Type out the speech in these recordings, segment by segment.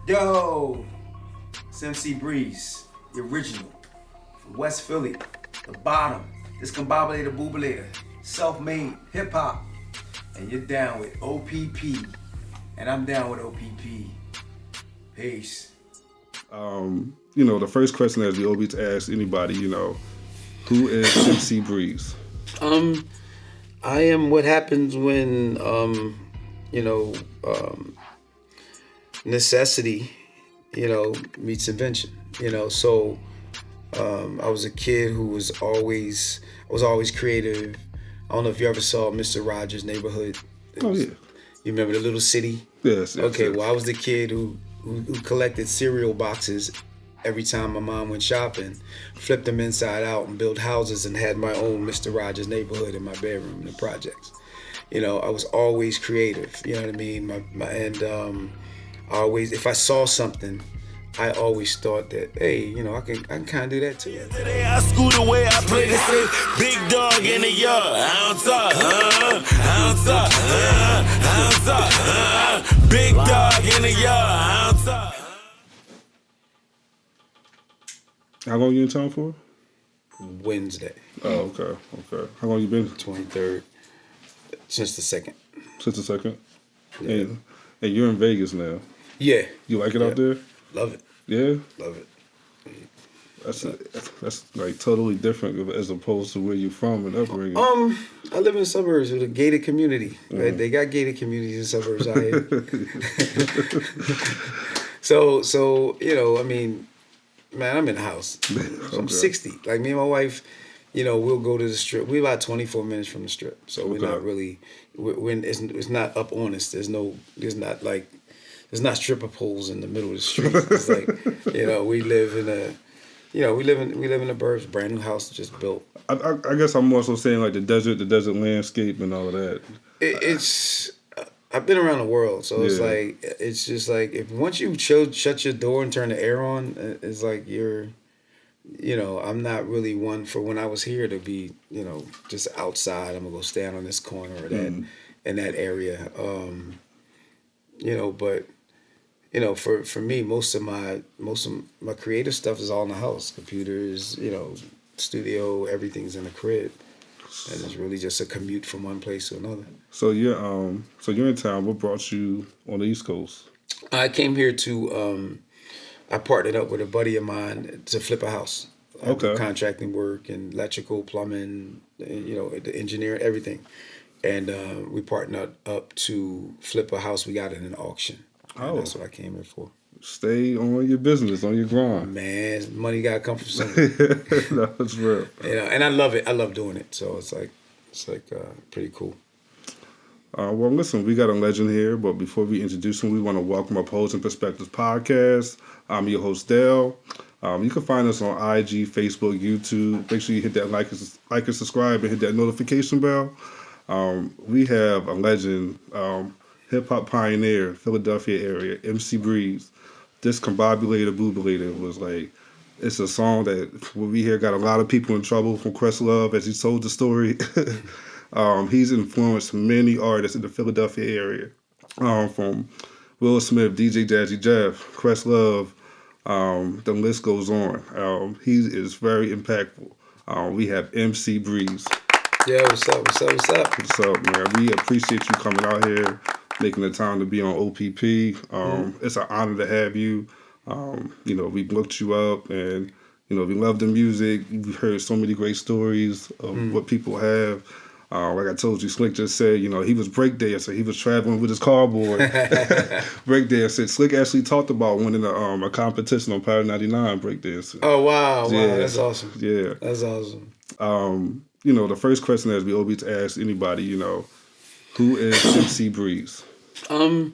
Yo, it's MC Breeze, the original, from West Philly, the bottom, Discombobulator Bubalator, self-made hip-hop, and you're down with OPP, and I'm down with OPP. Peace. The first question that we always ask anybody, who is MC Breeze? I am what happens when, necessity, meets invention. So I was a kid who was always creative. I don't know if you ever saw Mr. Rogers' Neighborhood. Oh yeah. You remember the little city? Yes. Okay. Yes. Well, I was the kid who collected cereal boxes every time my mom went shopping, flipped them inside out and built houses, and had my own Mr. Rogers Neighborhood in my bedroom in the projects. I was always creative. You know what I mean? I always, if I saw something, I always thought that, hey, I can kind of do that too. Today I scoot away, I play this big dog in the yard. I don't talk, big dog in the yard. I don't talk. How long you in town for? Wednesday. Oh, okay. How long you been? 23rd. Since the 2nd. Since the 2nd? Yeah. And you're in Vegas now. Yeah. You like it out there? Love it. Yeah? Love it. That's like totally different as opposed to where you're from and upbringing. I live in the suburbs with a gated community. Right? They got gated communities in suburbs out here. So man, I'm in the house. So I'm 60. Like me and my wife, we'll go to the strip. We're about 24 minutes from the strip, so we're not really. It's not up on us. There's not stripper poles in the middle of the street. It's like we live in the burbs. Brand new house just built. I guess I'm also saying like the desert landscape and all of that. I've been around the world, so it's just like if once you shut your door and turn the air on, it's like I'm not really one for when I was here to be, just outside. I'm gonna go stand on this corner or that in that area. But for me, most of my creative stuff is all in the house. Computers, studio, everything's in the crib. And it's really just a commute from one place to another. So you're in town. What brought you on the East Coast? I came here to I partnered up with a buddy of mine to flip a house. I do contracting work and electrical, plumbing, the engineering, everything. And we partnered up to flip a house we got in an auction. And that's what I came here for. Stay on your business, on your grind. Man, money gotta come from somewhere. That's real. And I love it. I love doing it. So it's like pretty cool. Well, listen, we got a legend here, but before we introduce him, we want to welcome our Pose and Perspectives podcast. I'm your host, Dale. You can find us on IG, Facebook, YouTube. Make sure you hit that like and subscribe and hit that notification bell. We have a legend, hip-hop pioneer, Philadelphia area, MC Breeze. Discombobulator Bubalator was like, it's a song that when we hear got a lot of people in trouble from Questlove as he told the story. He's influenced many artists in the Philadelphia area, from Will Smith, DJ Jazzy Jeff, Questlove, the list goes on. He is very impactful. We have MC Breeze. Yeah, what's up? What's up, man? We appreciate you coming out here, making the time to be on OPP. It's an honor to have you. We looked you up and, we love the music. We've heard so many great stories of what people have. Like I told you, Slick just said, he was breakdancer. He was traveling with his cardboard. Breakdancer. Slick actually talked about winning a competition on Power 99 breakdancing. Oh, wow. Yeah. That's awesome. Yeah. That's awesome. The first question that we always ask anybody, who is MC Breeze? I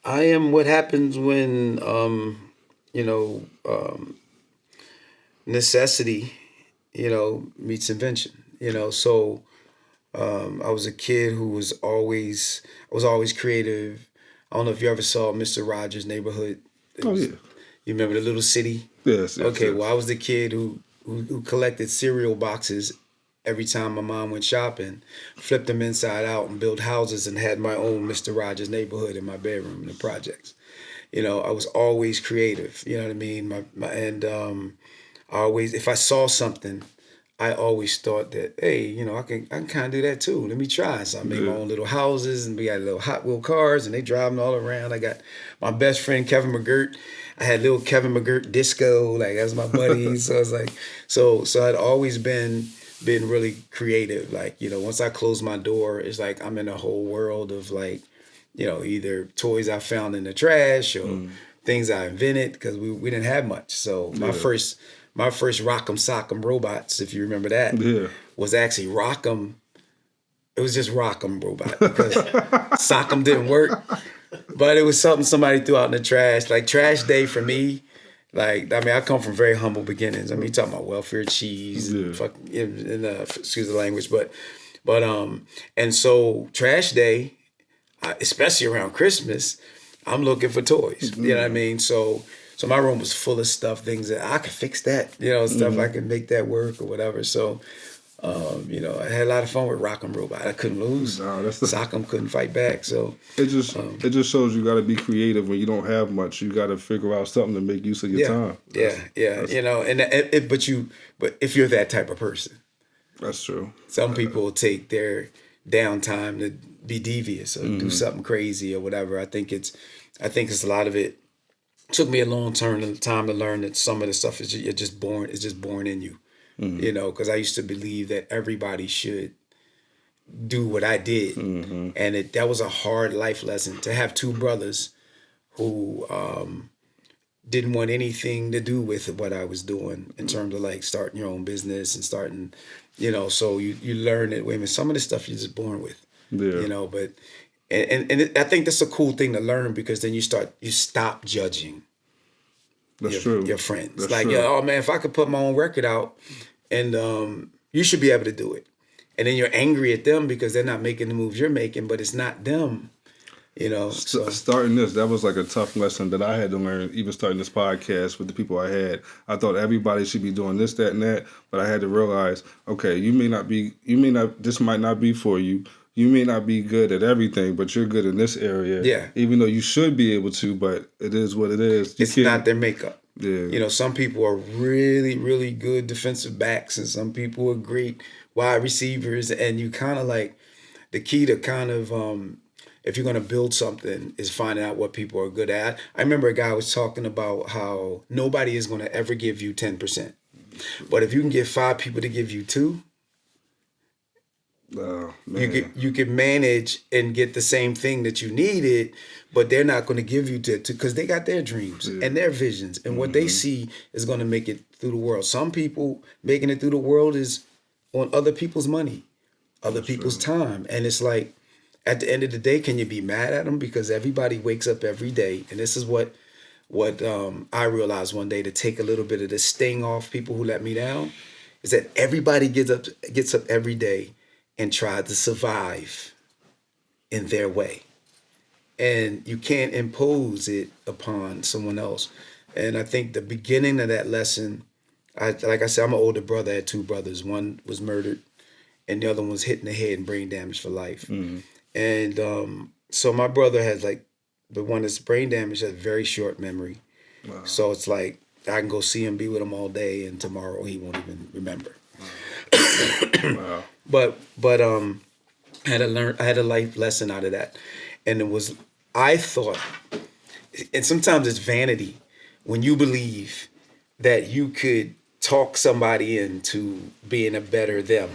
am what happens when, necessity, meets invention. So I was a kid who was always creative. I don't know if you ever saw Mr. Rogers' Neighborhood. Yeah. You remember the little city? Yes. Okay. Yes. Well, I was the kid who collected cereal boxes every time my mom went shopping, flipped them inside out and built houses, and had my own Mr. Rogers Neighborhood in my bedroom in the projects. You know, I was always creative. You know what I mean? I always, if I saw something, I always thought that, hey, you know, I can kind of do that too. Let me try. So I made my own little houses, and we got little Hot Wheel cars, and they drive them all around. I got my best friend Kevin McGirt. I had little Kevin McGirt disco, like that was my buddy. So I was like, so I'd always been really creative. Like, you know, once I closed my door, it's like I'm in a whole world of like, you know, either toys I found in the trash or things I invented, because we didn't have much. So my first Rock'em Sock'em Robots, if you remember that, was actually Rock'em. It was just Rock'em Robot, because Sock'em didn't work. But it was something somebody threw out in the trash. Like trash day for me, like, I mean, I come from very humble beginnings. I mean, you talking about welfare cheese, excuse the language, but and so trash day, especially around Christmas, I'm looking for toys. You know what I mean? So my room was full of stuff, things that I could fix that, you know, stuff I could make that work or whatever. So, you know, I had a lot of fun with Rock'em Robot. I couldn't lose. Sock'em couldn't fight back. So it just shows you got to be creative when you don't have much. You got to figure out something to make use of your time. You know, but if you're that type of person, that's true. Some people take their downtime to be devious or do something crazy or whatever. I think it's a lot of it. Took me a long time to learn that some of the stuff is just born in you. You know, because I used to believe that everybody should do what I did, and that was a hard life lesson to have two brothers who didn't want anything to do with what I was doing in terms of like starting your own business and starting, you know. So you learn that, wait a minute, some of the stuff you're just born with, you know. But I think that's a cool thing to learn, because then you stop judging. That's true. Your friends. That's like, true. oh man, if I could put my own record out, and you should be able to do it. And then you're angry at them because they're not making the moves you're making, but it's not them. You know. Starting this, that was like a tough lesson that I had to learn, even starting this podcast with the people I had. I thought everybody should be doing this, that, and that, but I had to realize, okay, this might not be for you. You may not be good at everything, but you're good in this area. Yeah. Even though you should be able to, but it is what it is. It's not their makeup. Yeah. You know, some people are really, really good defensive backs, and some people are great wide receivers. And you kind of like, the key to kind of, if you're going to build something, is finding out what people are good at. I remember a guy was talking about how nobody is going to ever give you 10%. But if you can get 5 people to give you 2, you can manage and get the same thing that you needed, but they're not going to give you to because they got their dreams and their visions, and what they see is going to make it through the world. Some people making it through the world is on other people's money, other people's time, and it's like, at the end of the day, can you be mad at them? Because everybody wakes up every day, and this is what I realized one day, to take a little bit of the sting off people who let me down, is that everybody gets up every day and try to survive in their way. And you can't impose it upon someone else. And I think the beginning of that lesson, like I said, I'm an older brother. I had 2 brothers. One was murdered, and the other one was hit in the head and brain damaged for life. And so my brother has, like, the one that's brain damaged has very short memory. Wow. So it's like, I can go see him, be with him all day, and tomorrow he won't even remember. Wow. But I had a life lesson out of that. And it was, I thought, and sometimes it's vanity when you believe that you could talk somebody into being a better them.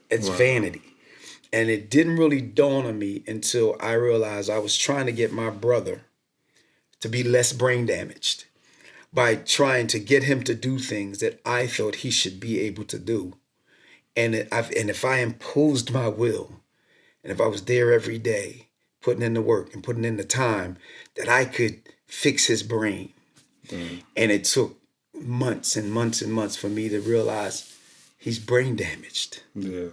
It's vanity. And it didn't really dawn on me until I realized I was trying to get my brother to be less brain damaged by trying to get him to do things that I thought he should be able to do. And if I imposed my will, and if I was there every day, putting in the work and putting in the time, that I could fix his brain. And it took months and months and months for me to realize he's brain damaged. Yeah.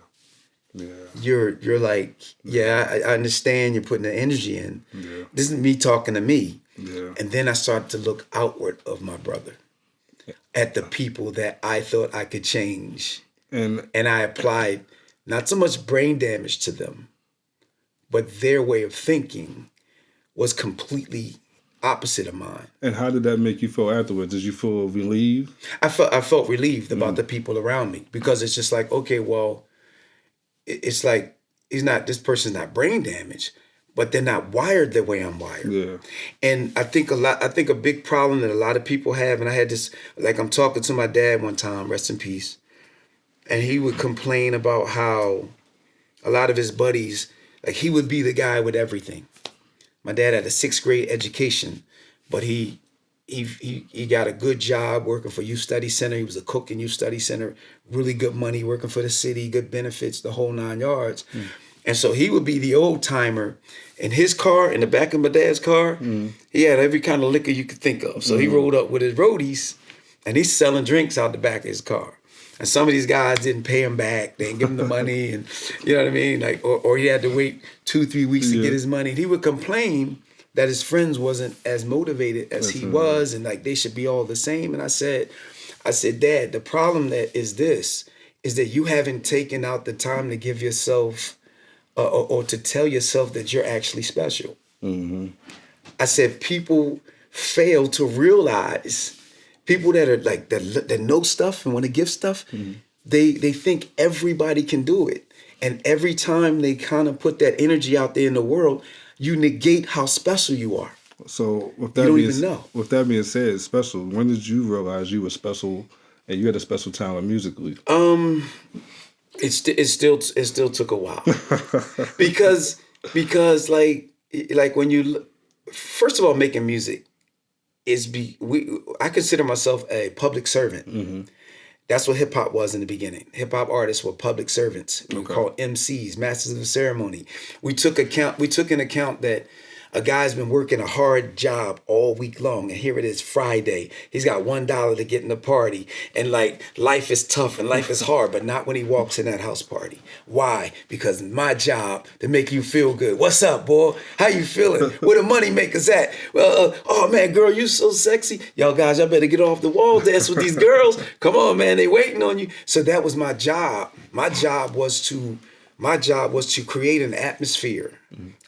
You're like, I understand you're putting the energy in. Yeah. This is me talking to me. Yeah. And then I started to look outward of my brother at the people that I thought I could change. And I applied not so much brain damage to them, but their way of thinking was completely opposite of mine. And how did that make you feel afterwards? Did you feel relieved? I felt relieved about the people around me, because it's just like, okay, well, it's like this person's not brain damaged, but they're not wired the way I'm wired. Yeah. And I think a big problem that a lot of people have, and I had this, like, I'm talking to my dad one time, rest in peace, and he would complain about how a lot of his buddies, like, he would be the guy with everything. My dad had a 6th grade education, but he got a good job working for Youth Study Center. He was a cook in Youth Study Center, really good money, working for the city, good benefits, the whole 9 yards. And so he would be the old timer in his car, in the back of my dad's car. He had every kind of liquor you could think of. So he rolled up with his roadies, and he's selling drinks out the back of his car. And some of these guys didn't pay him back. They didn't give him the money, and you know what I mean? Like, or he had to wait 2-3 weeks to get his money. And he would complain that his friends wasn't as motivated as he was, and like they should be all the same. And I said, Dad, the problem is that you haven't taken out the time to give yourself or to tell yourself that you're actually special. I said, people fail to realize, people that are like that know stuff and want to give stuff, they think everybody can do it. And every time they kind of put that energy out there in the world, you negate how special you are. So with that being said, special, when did you realize you were special and you had a special talent musically? It still took a while. because like when you, first of all, making music I consider myself a public servant. That's what hip hop was in the beginning. Hip hop artists were public servants. We were called MCs, masters of the ceremony. We took in account that a guy's been working a hard job all week long, and here it is Friday. He's got $1 to get in the party, and like life is tough and life is hard, but not when he walks in that house party. Why? Because my job to make you feel good. What's up, boy? How you feeling? Where the money makers at? Well, oh man, girl, you so sexy. Y'all guys, y'all better get off the wall, dance with these girls. Come on, man, they waiting on you. So that was my job. My job was to create an atmosphere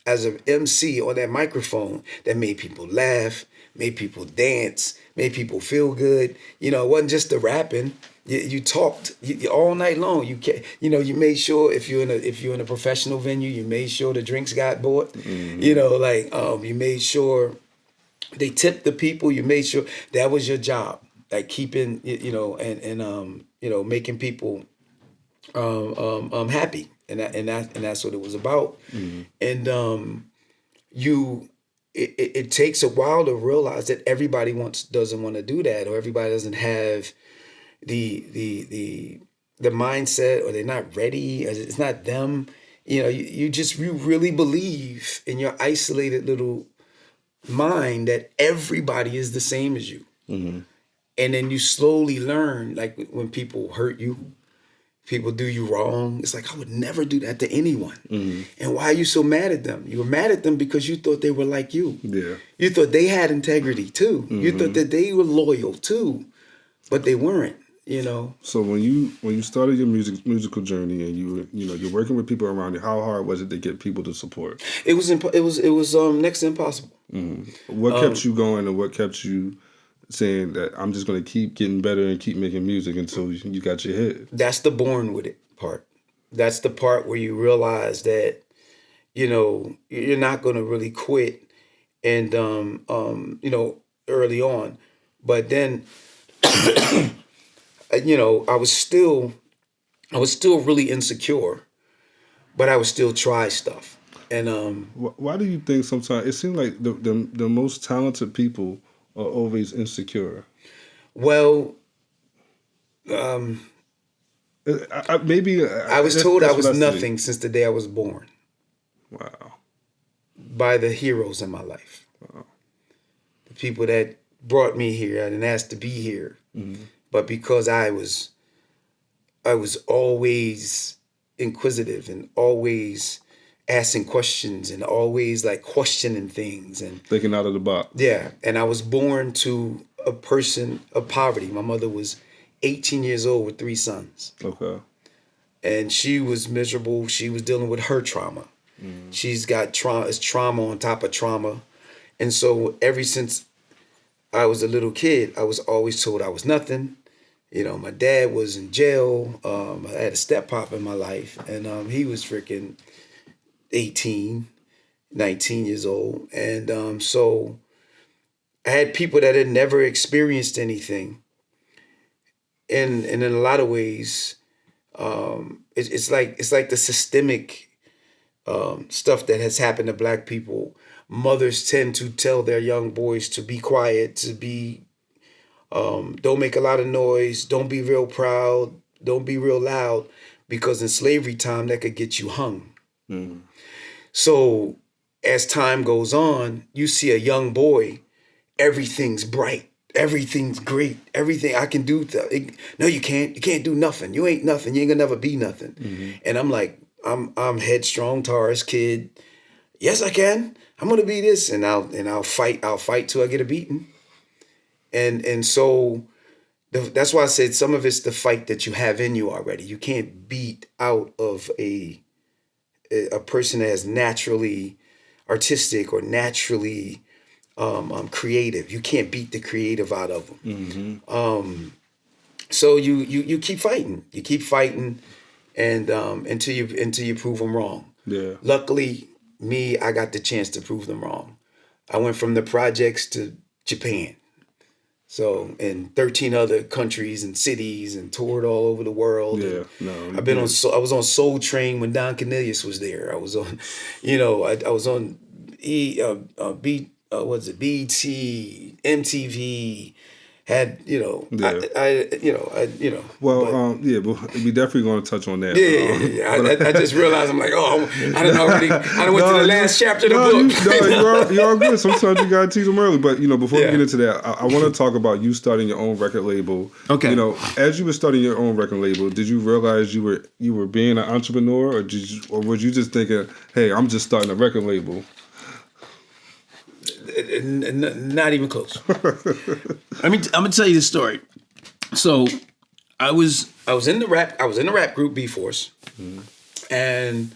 as an MC on that microphone that made people laugh, made people dance, made people feel good. You know, it wasn't just the rapping. You talked all night long. You made sure if you're in a professional venue, you made sure the drinks got bought. You know, like you made sure they tipped the people. You made sure that was your job, like keeping and making people happy. And that's what it was about. And it takes a while to realize that everybody doesn't want to do that, or everybody doesn't have the mindset, or they're not ready. It's not them. You know, you really believe in your isolated little mind that everybody is the same as you. And then you slowly learn, like when people hurt you, people do you wrong. It's like, I would never do that to anyone. And why are you so mad at them? You were mad at them because you thought they were like you. Yeah. You thought they had integrity too. You thought that they were loyal too, but they weren't. You know. So when you started your musical journey and you're working with people around you, how hard was it to get people to support? It was next to impossible. What kept you going, and what kept you saying that I'm just going to keep getting better and keep making music until you got your hit? That's the born with it part. That's the part where you realize that, you know, you're not going to really quit and, early on. But then, you know, I was still really insecure, but I would still try stuff. And why do you think sometimes it seems like the most talented people are always insecure? Well, I was told I was nothing since the day I was born. Wow. By the heroes in my life. Wow. The people that brought me here. I didn't ask to be here. But because I was always inquisitive and always asking questions and always like questioning things and thinking out of the box. Yeah. And I was born to a person of poverty. My mother was 18 years old with 3 sons. Okay. And she was miserable. She was dealing with her trauma. She's got trauma on top of trauma. And so ever since I was a little kid, I was always told I was nothing. You know, my dad was in jail. I had a step pop in my life, and he was freaking 18, 19 years old. And so I had people that had never experienced anything. And in a lot of ways, it's like the systemic stuff that has happened to Black people. Mothers tend to tell their young boys to be quiet, to be don't make a lot of noise, don't be real proud, don't be real loud, because in slavery time that could get you hung. Mm. So as time goes on, you see a young boy, everything's bright, everything's great, everything I can do. No, you can't do nothing. You ain't nothing. You ain't gonna never be nothing. Mm-hmm. And I'm like, I'm headstrong, Taurus kid. Yes, I can. I'm gonna be this, and I'll fight till I get a beating. And so that's why I said some of it's the fight that you have in you already. You can't beat out of a person that is naturally artistic or naturally creative. You can't beat the creative out of them. Mm-hmm. So you keep fighting. You keep fighting, and until you prove them wrong. Yeah. Luckily, I got the chance to prove them wrong. I went from the projects to Japan. So in 13 other countries and cities, and toured all over the world. Yeah, I was on Soul Train when Don Cornelius was there. I was on, I was on BT, MTV. Had Well, but we definitely going to touch on that. I just realized I'm like, I went to the last chapter of the book. You're all good. Sometimes you gotta teach them early. But before we get into that, I want to talk about you starting your own record label. Okay. As you were starting your own record label, did you realize you were being an entrepreneur, or was you just thinking, hey, I'm just starting a record label? Not even close. I'm gonna tell you the story. So I was in the rap group B Force, and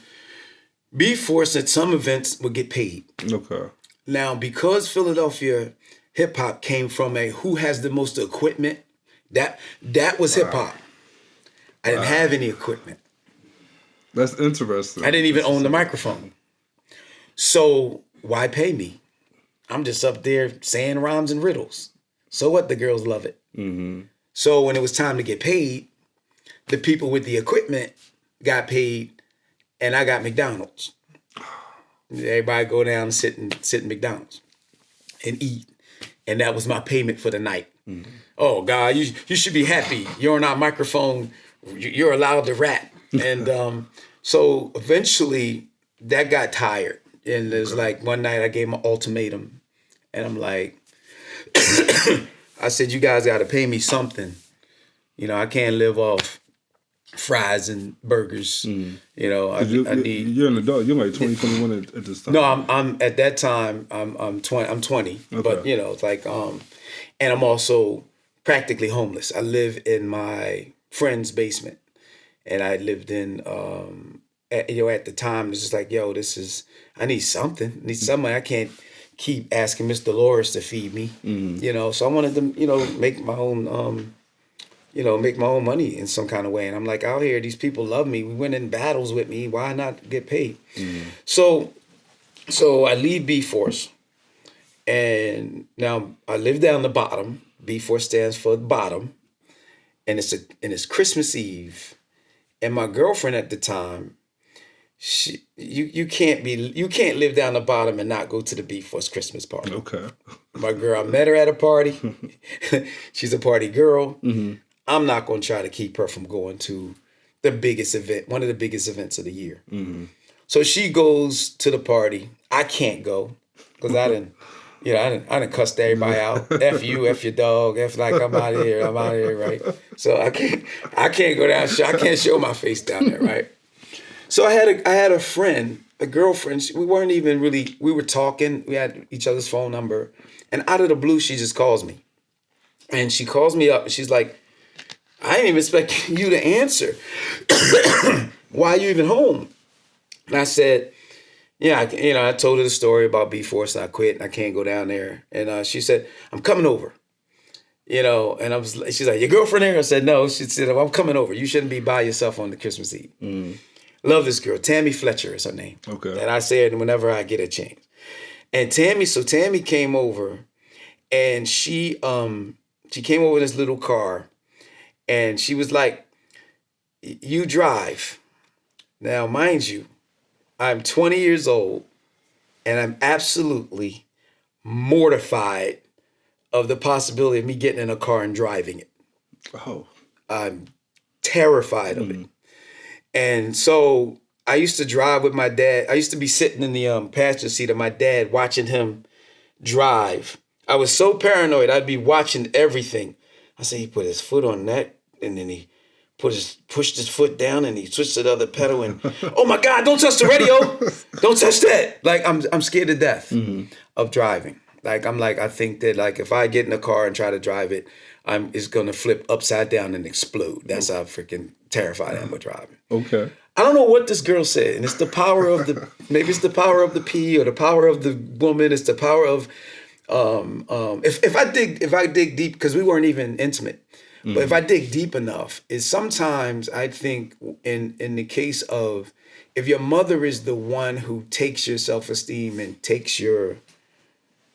B Force at some events would get paid. Okay. Now, because Philadelphia hip hop came from a who has the most equipment, that was hip hop. I didn't have any equipment. That's interesting. I didn't even own the microphone. So why pay me? I'm just up there saying rhymes and riddles. So what? The girls love it. Mm-hmm. So when it was time to get paid, the people with the equipment got paid, and I got McDonald's. Everybody go down and sit in McDonald's and eat, and that was my payment for the night. Mm-hmm. Oh God, you should be happy. You're on our microphone. You're allowed to rap, and so eventually that got tired. And there's like one night I gave him an ultimatum. And I'm like, I said, you guys got to pay me something. I can't live off fries and burgers. Mm. I need. You're an adult. You're like 20, 21 at this time. No, I'm at that time. I'm 20. I'm 20. Okay. But it's like and I'm also practically homeless. I live in my friend's basement, and I lived in at the time it's just like, I need something. I need something. I can't keep asking Miss Dolores to feed me. Mm. So I wanted to, make my own make my own money in some kind of way. And I'm like, out here, these people love me. We went in battles with me. Why not get paid? Mm. So I leave B Force, and now I live down the bottom. B Force stands for bottom, and it's Christmas Eve, and my girlfriend at the time, you can't live down the bottom and not go to the B Force Christmas party. Okay. My girl, I met her at a party. She's a party girl. Mm-hmm. I'm not going to try to keep her from going to the biggest event, one of the biggest events of the year. Mm-hmm. So she goes to the party. I can't go because I didn't cuss everybody out. F you, F your dog. F like I'm out of here, right? So I can't go down. I can't show my face down there, right? So I had a friend, a girlfriend. We weren't even really. We were talking. We had each other's phone number, and out of the blue, she just calls me, and she calls me up, and she's like, "I didn't even expect you to answer. Why are you even home?" And I said, Yeah, I told her the story about B-Force and I quit and I can't go down there. And she said, I'm coming over. And she's like, your girlfriend there? I said, no. She said, well, I'm coming over. You shouldn't be by yourself on the Christmas Eve. Love this girl. Tammy Fletcher is her name. Okay. And I say it whenever I get a chance. And Tammy came over and she came over in this little car and she was like, you drive. Now, mind you, I'm 20 years old and I'm absolutely mortified of the possibility of me getting in a car and driving it. Oh. I'm terrified of it. And so I used to drive with my dad. I used to be sitting in the passenger seat of my dad watching him drive. I was so paranoid, I'd be watching everything. I said, he put his foot on that and then he pushed his foot down and he switched to the other pedal and oh my God, don't touch the radio. Don't touch that. Like I'm scared to death of driving. I think that like if I get in a car and try to drive it, it's gonna flip upside down and explode. That's how freaking terrified I am of driving. Okay. I don't know what this girl said, and it's the power of maybe it's the power of the P or the power of the woman. It's the power of if I dig deep, because we weren't even intimate. But if I dig deep enough, is sometimes I think in the case of if your mother is the one who takes your self-esteem and takes your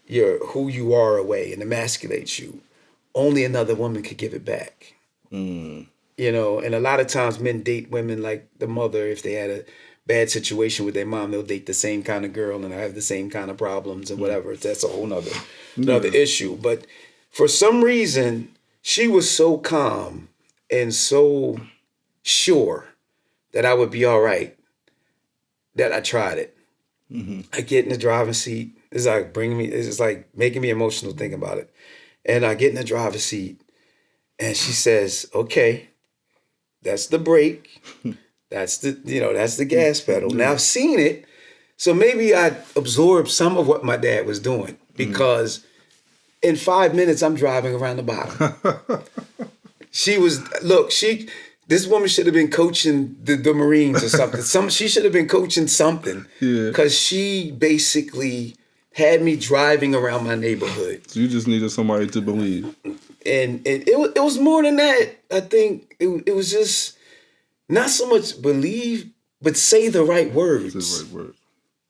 who you are away and emasculates you, only another woman could give it back. And a lot of times men date women like the mother. If they had a bad situation with their mom, they'll date the same kind of girl and have the same kind of problems and whatever. That's a whole nother issue. But for some reason, she was so calm and so sure that I would be all right that I tried it. I get in the driving seat. It's like making me emotional thinking about it. And I get in the driver's seat and she says, okay, that's the brake. That's the gas pedal. Now I've seen it. So maybe I absorbed some of what my dad was doing because in 5 minutes, I'm driving around the bottom. This woman should have been coaching the Marines or something. She should have been coaching something because she basically had me driving around my neighborhood. So you just needed somebody to believe. And it was more than that. I think it was just not so much believe, but say the right words. Say the right words.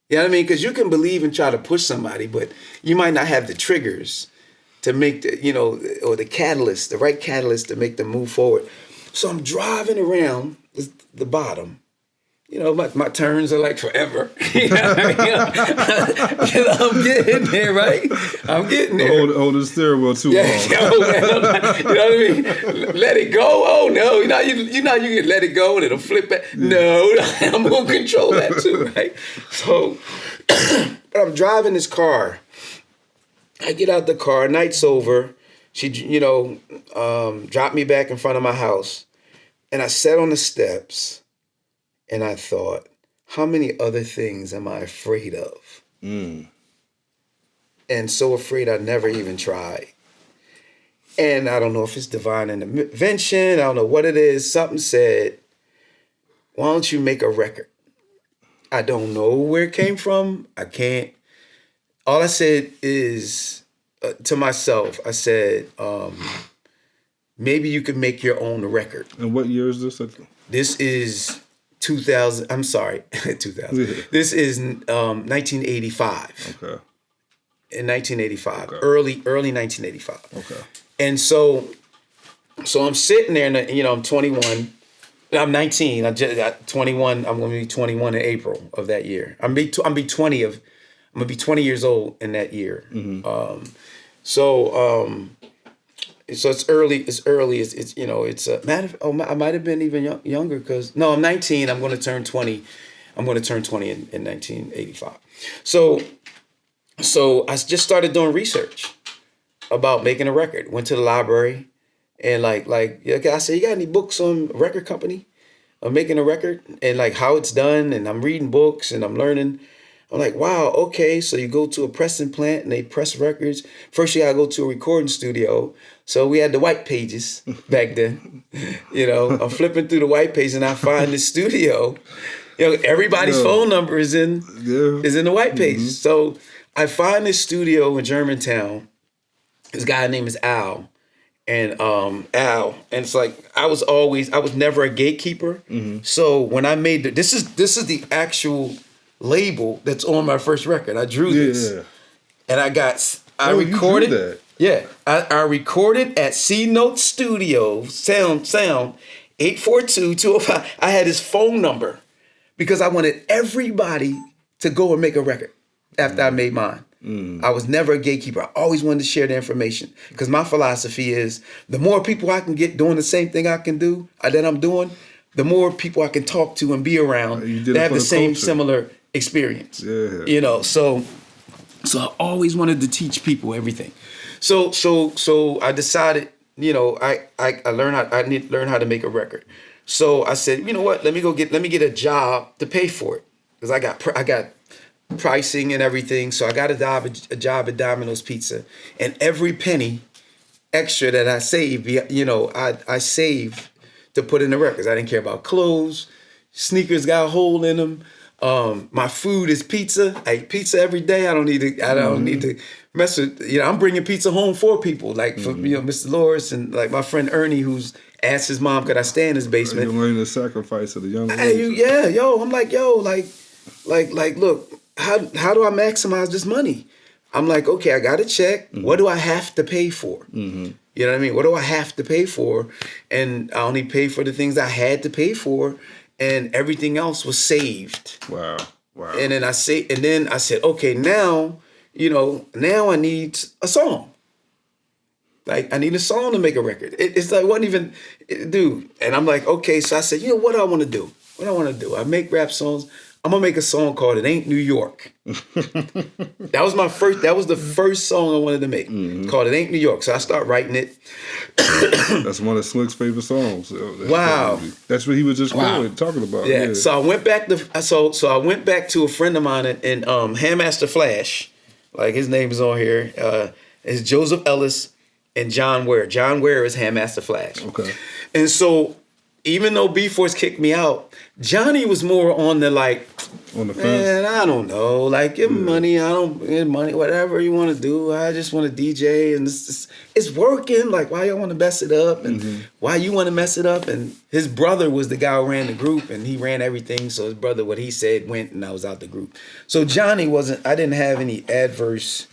You know what I mean? Because you can believe and try to push somebody, but you might not have the triggers to make or the right catalyst to make them move forward. So I'm driving around the bottom. My turns are like forever. I'm getting there, right? I'm getting there. Hold the steering wheel too long. You know what I mean? Let it go. Oh no, you can let it go and it'll flip back. No, I'm gonna control that too, right? So, but I'm driving this car. I get out the car. Night's over. She, dropped me back in front of my house, and I sat on the steps. And I thought, how many other things am I afraid of? And so afraid I never even tried. And I don't know if it's divine intervention. I don't know what it is. Something said, why don't you make a record? I don't know where it came from. I can't. All I said is to myself, I said, maybe you could make your own record. And what year is this? This is 2000. I'm sorry, 2000. Yeah. This is 1985. Okay. In 1985, okay. early 1985. Okay. And so I'm sitting there, and I'm 21. I'm 19. I'm 21. I'm going to be 21 in April of that year. I'm gonna be 20 years old in that year. So it's early. It's I might have been even younger because I'm 19. I'm going to turn 20. I'm going to turn 20 in 1985. So I just started doing research about making a record. Went to the library and I said, you got any books on record company of making a record and like how it's done? And I'm reading books and I'm learning. I'm like, wow, okay. So you go to a pressing plant and they press records. First you gotta go to a recording studio. So we had the white pages back then. I'm flipping through the white pages and I find this studio Everybody's phone number is in the white pages. So I find this studio in Germantown. This guy named is Al. And and it's like I was never a gatekeeper. So when I made this is the actual label that's on my first record. I drew this, and I recorded that. Yeah, I recorded at C Note Studio Sound 842-205. I had his phone number because I wanted everybody to go and make a record after I made mine. I was never a gatekeeper. I always wanted to share the information because my philosophy is the more people I can get doing the same thing I can do that I'm doing, the more people I can talk to and be around that have the same similar experience. Yeah. So I always wanted to teach people everything. So I decided, I learned I need to learn how to make a record. So I said, you know what? Let me get a job to pay for it because I got pricing and everything. So I got a job at Domino's Pizza, and every penny extra that I saved, I saved to put in the records. I didn't care about clothes. Sneakers got a hole in them. My food is pizza. I eat pizza every day. I don't need to mess with. I'm bringing pizza home for people, like for Mr. Loris and like my friend Ernie, who's asked his mom, could I stay in his basement? You're learning the sacrifice of the young. I'm like, look. How do I maximize this money? I'm like, okay, I got a check. What do I have to pay for? You know what I mean? What do I have to pay for? And I only paid for the things I had to pay for, and everything else was saved. Wow. And then I said, okay, now I need a song. Like I need a song to make a record. It's like wasn't even, dude. And I'm like, okay, so I said, what do I want to do? I make rap songs. I'm gonna make a song called "It Ain't New York." That was the first song I wanted to make, called "It Ain't New York." So I start writing it. That's one of Slick's favorite songs. Wow, that's what he was just talking about. Yeah. So I went back to a friend of mine in Handmaster Flash, like his name is on here. It's Joseph Ellis and John Ware. John Ware is Handmaster Flash. Okay. And so even though B-Force kicked me out, Johnny was more on the on the fence. Man, I don't know. Like, give him money. I don't get money. Whatever you want to do. I just want to DJ, and it's working. Like, why y'all want to mess it up, and why you want to mess it up? And his brother was the guy who ran the group, and he ran everything. So his brother, what he said went, and I was out the group. So Johnny wasn't. I didn't have any adverse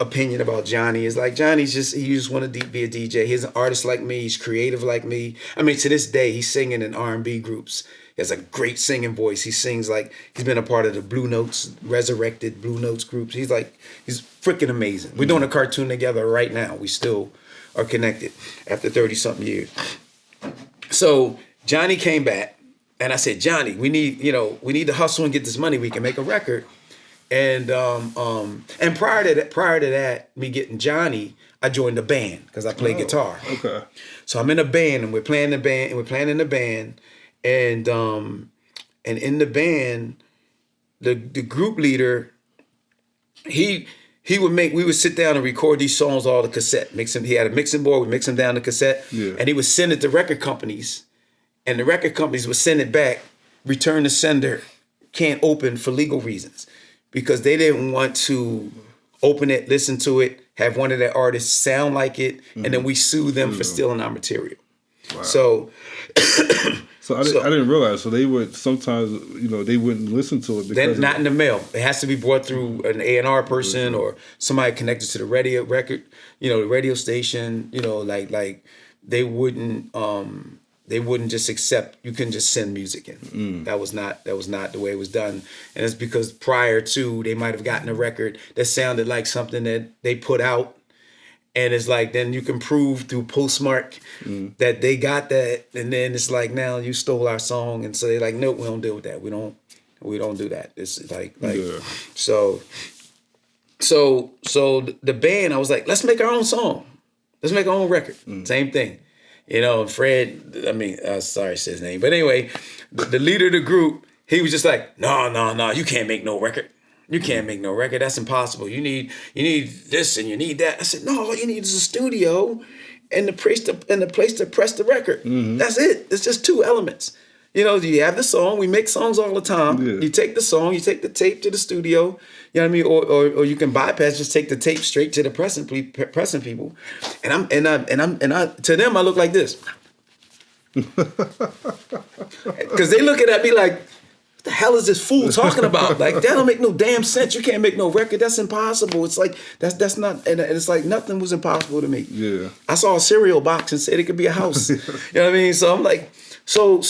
opinion about Johnny. It's like he just wanted to be a DJ. He's an artist like me. He's creative like me. I mean, to this day, he's singing in R&B groups. He has a great singing voice. He sings like he's been a part of the Blue Notes, resurrected Blue Notes groups. He's freaking amazing. We're doing a cartoon together right now. We still are connected after 30-something years. So Johnny came back, and I said, Johnny, we need to hustle and get this money. We can make a record. And prior to that, me getting Johnny, I joined a band because I play guitar. Okay. So I'm in a band, and we're playing in the band. And in the band, the group leader, we would sit down and record these songs all the cassette. He had a mixing board, we mix them down to cassette, and he would send it to record companies, and the record companies would send it back, return the sender, can't open for legal reasons, because they didn't want to open it, listen to it, have one of their artists sound like it, and then we sue them for stealing our material. Wow. So I didn't realize. So they would sometimes, they wouldn't listen to it because not in the mail. It has to be brought through an A&R person or somebody connected to the radio the radio station. Like they wouldn't just accept. You can just send music in. That was not the way it was done. And it's because prior to, they might have gotten a record that sounded like something that they put out. And it's like, then you can prove through Postmark that they got that, and then it's like, now you stole our song, and so they're like, nope, we don't deal with that. We don't do that. It's like so the band, I was like, let's make our own song, let's make our own record. Same thing, Fred. Sorry to say his name, but anyway, the leader of the group, he was just like, no, you can't make no record. You can't make no record. That's impossible. You need this and you need that. I said, no, all you need is a studio and the place to press the record. That's it. It's just two elements. You know, you have the song. We make songs all the time. Yeah. You take the song, you take the tape to the studio. You know what I mean? Or you can bypass, just take the tape straight to the pressing people. And I to them I look like this. Because they looking at me like, what the hell is this fool talking about? Like, that don't make no damn sense. You can't make no record. That's impossible. It's like, that's not, and it's like nothing was impossible to me. Yeah. I saw a cereal box and said it could be a house. You know what I mean? So I'm like, so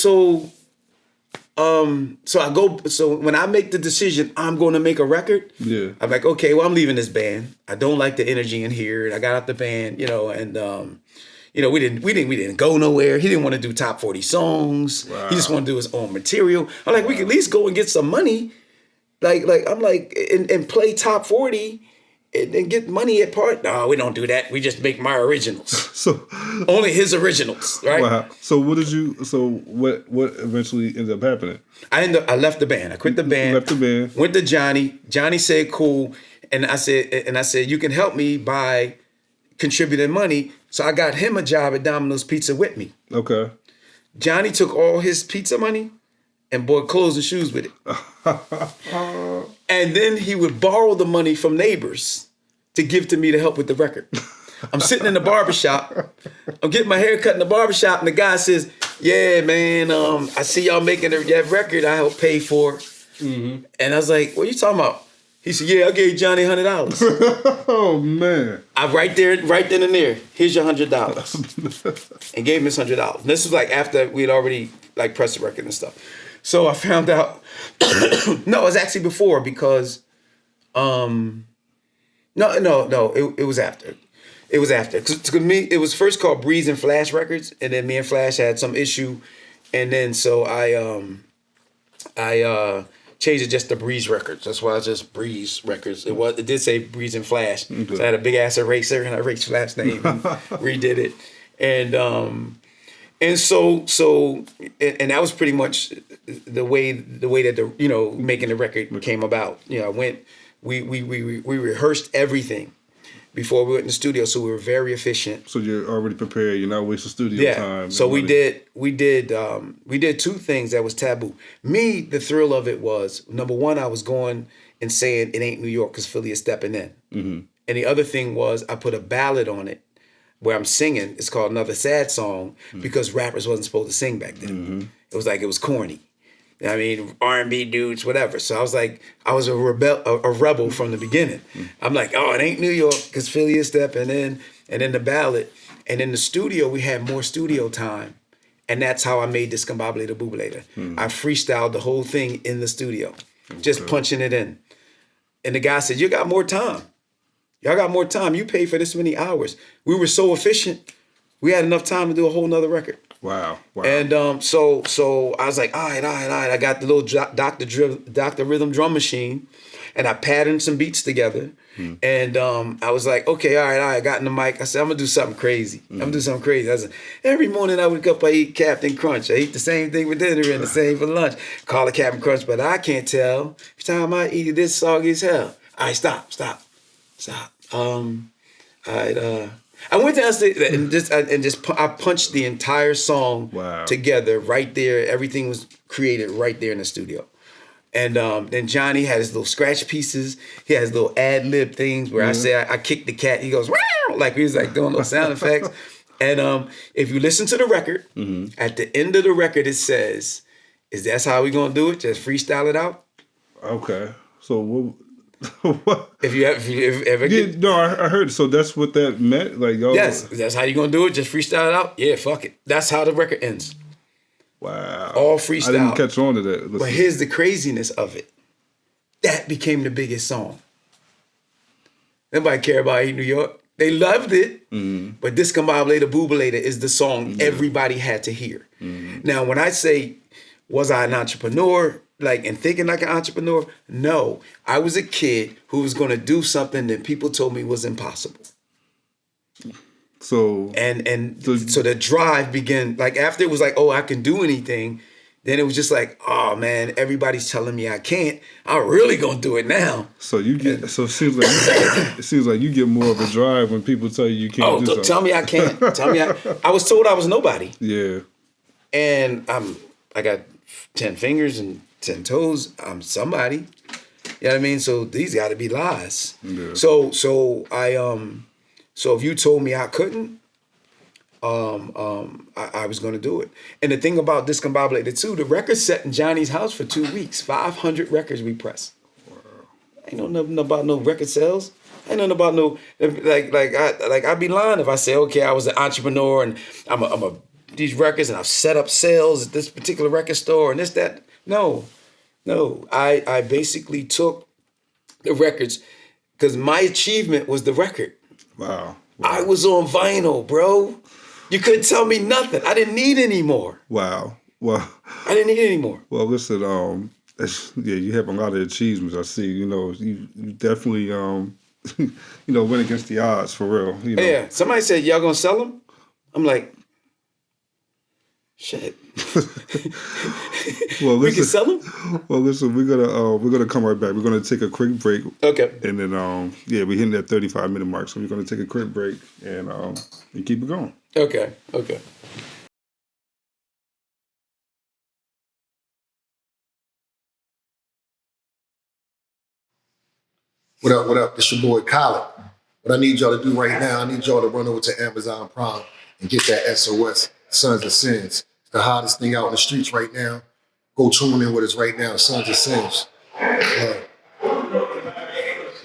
when I make the decision, I'm going to make a record. Yeah. I'm like, okay, well, I'm leaving this band. I don't like the energy in here. And I got out the band, you know, and you know, we didn't go nowhere. He didn't want to do top 40 songs. Wow. He just wanted to do his own material. I'm like, we could at least go and get some money. Like I'm like, and play top 40 and get money at part. No, we don't do that. We just make my originals. So only his originals, right? Wow. So what eventually ended up happening? I left the band. I quit the band. Left the band. Went to Johnny. Johnny said, cool. And I said, you can help me by contributing money. So I got him a job at Domino's Pizza with me. Okay. Johnny took all his pizza money and bought clothes and shoes with it. And then he would borrow the money from neighbors to give to me to help with the record. I'm sitting in the barbershop. I'm getting my hair cut in the barbershop, and the guy says, yeah, man, I see y'all making that record I helped pay for. Mm-hmm. And I was like, what are you talking about? He said, yeah, I gave Johnny $100. Oh, man. I right then and there, here's your $100. And gave him his $100. And this was like after we had already like pressed the record and stuff. So I found out, no, it was actually before because, no, it was after. It was after. To me, it was first called Breeze and Flash Records. And then me and Flash had some issue. And then so I changed it just to Breeze Records. That's why it's just Breeze Records. It did say Breeze and Flash. Okay. So I had a big ass eraser and I erased Flash's name and redid it. And so that was pretty much the way that making the record came about. You know, we rehearsed everything before we went in the studio, so we were very efficient. So you're already prepared. You're not wasting studio time. So we did two things that was taboo. Me, the thrill of it was, number one, I was going and saying it ain't New York because Philly is stepping in. Mm-hmm. And the other thing was I put a ballad on it where I'm singing. It's called Another Sad Song because rappers wasn't supposed to sing back then. Mm-hmm. It was corny. I mean, R&B dudes, whatever. So I was like, I was a rebel from the beginning. I'm like, oh, it ain't New York because Philly is stepping in. And then the ballad. And in the studio, we had more studio time. And that's how I made Discombobulator Bubalator. I freestyled the whole thing in the studio, just punching it in. And the guy said, you got more time. Y'all got more time. You pay for this many hours. We were so efficient. We had enough time to do a whole nother record. Wow. And so I was like, all right. I got the little Dr. Rhythm drum machine, and I patterned some beats together. And I was like, okay, all right. I got in the mic. I said, I'm gonna do something crazy. I said, every morning I wake up, I eat Captain Crunch. I eat the same thing for dinner and the same for lunch. Call it Captain Crunch, but I can't tell. Every time I eat it, this soggy as hell. All right, stop. I went downstairs and I punched the entire song together right there. Everything was created right there in the studio. And then Johnny had his little scratch pieces. He has little ad-lib things where I say I kicked the cat. He goes, wow! Like he was like doing those sound effects. And if you listen to the record, at the end of the record it says, "Is that's how we gonna do it? Just freestyle it out." Okay. So what? If you ever get... No, I heard. So that's what that meant? Like, y'all... Yes, that's how you gonna do it? Just freestyle it out? Yeah, fuck it. That's how the record ends. Wow. All freestyle. I didn't catch on to that. Listen. But here's the craziness of it. That became the biggest song. Nobody care about New York. They loved it, but Discombobulator Bubalator is the song everybody had to hear. Now, when I say, was I an entrepreneur, like, and thinking like an entrepreneur? No. I was a kid who was going to do something that people told me was impossible. So so the drive began, like, after it was like, oh, I can do anything, then it was just like, oh man, everybody's telling me I can't. I'm really gonna do it now. So it seems like you get more of a drive when people tell you can't do something. Tell me I can't. I was told I was nobody. Yeah. And I got 10 fingers and 10 toes. I'm somebody. You know what I mean? So these got to be lies. Yeah. So if you told me I couldn't, I was going to do it. And the thing about Discombobulator too, the record set in Johnny's house for 2 weeks. 500 records we pressed. Wow. Ain't no nothing about no record sales. Ain't nothing about no I'd be lying if I say, okay, I was an entrepreneur and I'm a these records and I've set up sales at this particular record store and this, that. No. I basically took the records because my achievement was the record. Wow. I was on vinyl, bro. You couldn't tell me nothing. I didn't need any more. Wow. Well, I didn't need any more. Well, listen, you have a lot of achievements. I see. You definitely went against the odds for real. Yeah. Somebody said, y'all gonna sell them? I'm like, shit. Well, listen, we can sell them? Well, listen, we're gonna come right back. We're gonna take a quick break. Okay. And then we're hitting that 35-minute mark, so we're gonna take a quick break and keep it going. Okay. What up? It's your boy Khaled. What I need y'all to do right now, I need y'all to run over to Amazon Prime and get that SOS, Sons of Sins. It's the hottest thing out in the streets right now. Go tune in with us right now, Sons of Sins. The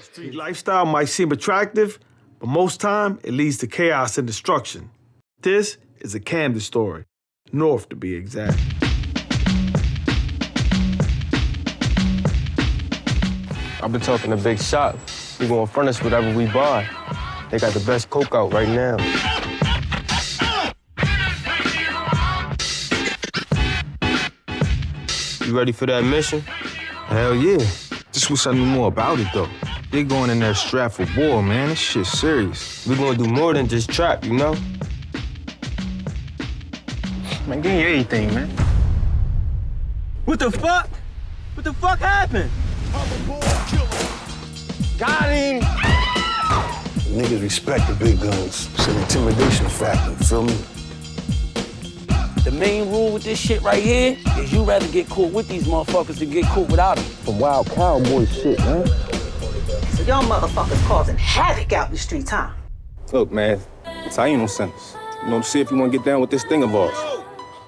street lifestyle might seem attractive, but most time it leads to chaos and destruction. This is a Camden story, North to be exact. I've been talking to Big Shot. We gonna furnish whatever we buy. They got the best coke out right now. You ready for that mission? Hell yeah. Just wish I knew more about it, though. They going in there strapped for war, man. This shit's serious. We gonna do more than just trap, you know? Man, give me everything, man. What the fuck? What the fuck happened? Got him! Niggas respect the big guns. It's an intimidation factor, you feel me? The main rule with this shit right here is you rather get caught with these motherfuckers than get caught without them. Some wild cowboy shit, man. So y'all motherfuckers causing havoc out in the streets, huh? Look, man, Taino sent us. To see if you wanna get down with this thing of ours.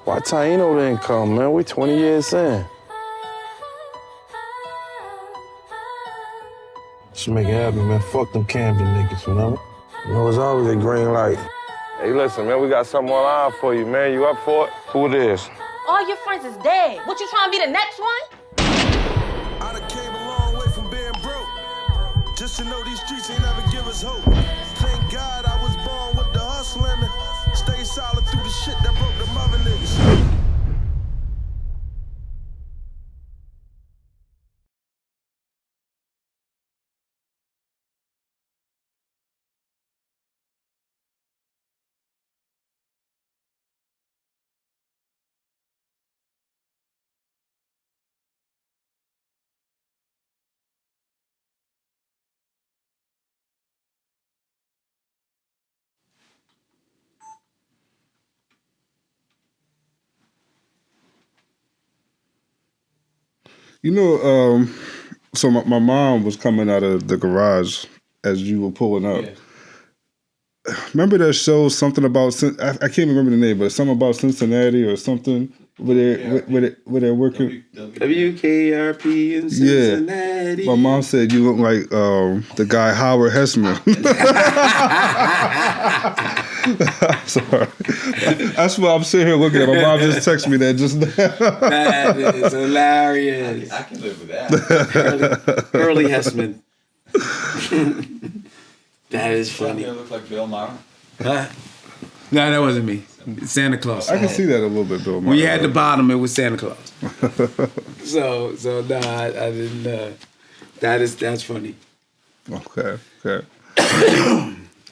Why Taino didn't come, man? We 20 years in. Should make it happen, man. Fuck them Camden niggas, you know? It's always a green light. Hey, listen, man, we got something on line for you, man. You up for it? Who it is? All your friends is dead. What, you trying to be the next one? I done came a long way from being broke. Just to know these streets ain't never give us hope. Thank God I was born with the hustling and stay solid through the shit that broke the mother niggas. So my mom was coming out of the garage as you were pulling up. Yeah. Remember that show, something about, I can't remember the name, but something about Cincinnati or something where they're working. WKRP in Cincinnati. Yeah. My mom said you look like the guy Howard Hessman. I'm sorry. That's what I'm sitting here looking at. My mom just texted me that just now. That is hilarious. I can live with that. Early Hessman. That is funny. You look like Bill Maher. Huh? No, that wasn't me. It's Santa Claus. I can see that a little bit, Bill Maher. When you had the bottom, it was Santa Claus. so no, I didn't. That's funny. Okay.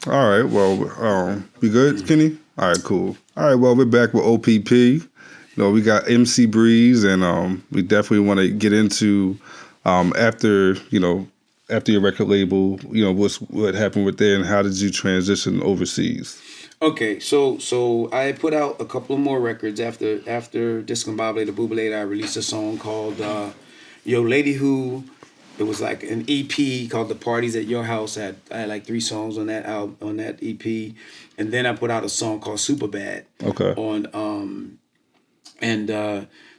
All right, well, we good, Kenny? All right, cool. All right, well, we're back with OPP. We got MC Breeze, and we definitely want to get into after your record label, what happened with there, and how did you transition overseas? Okay, so I put out a couple of more records after Discombobulator Bubalator. I released a song called Yo Lady Who. It was like an EP called The Parties at Your House. I had like 3 songs on that album, on that EP, and then I put out a song called Super Bad. Okay.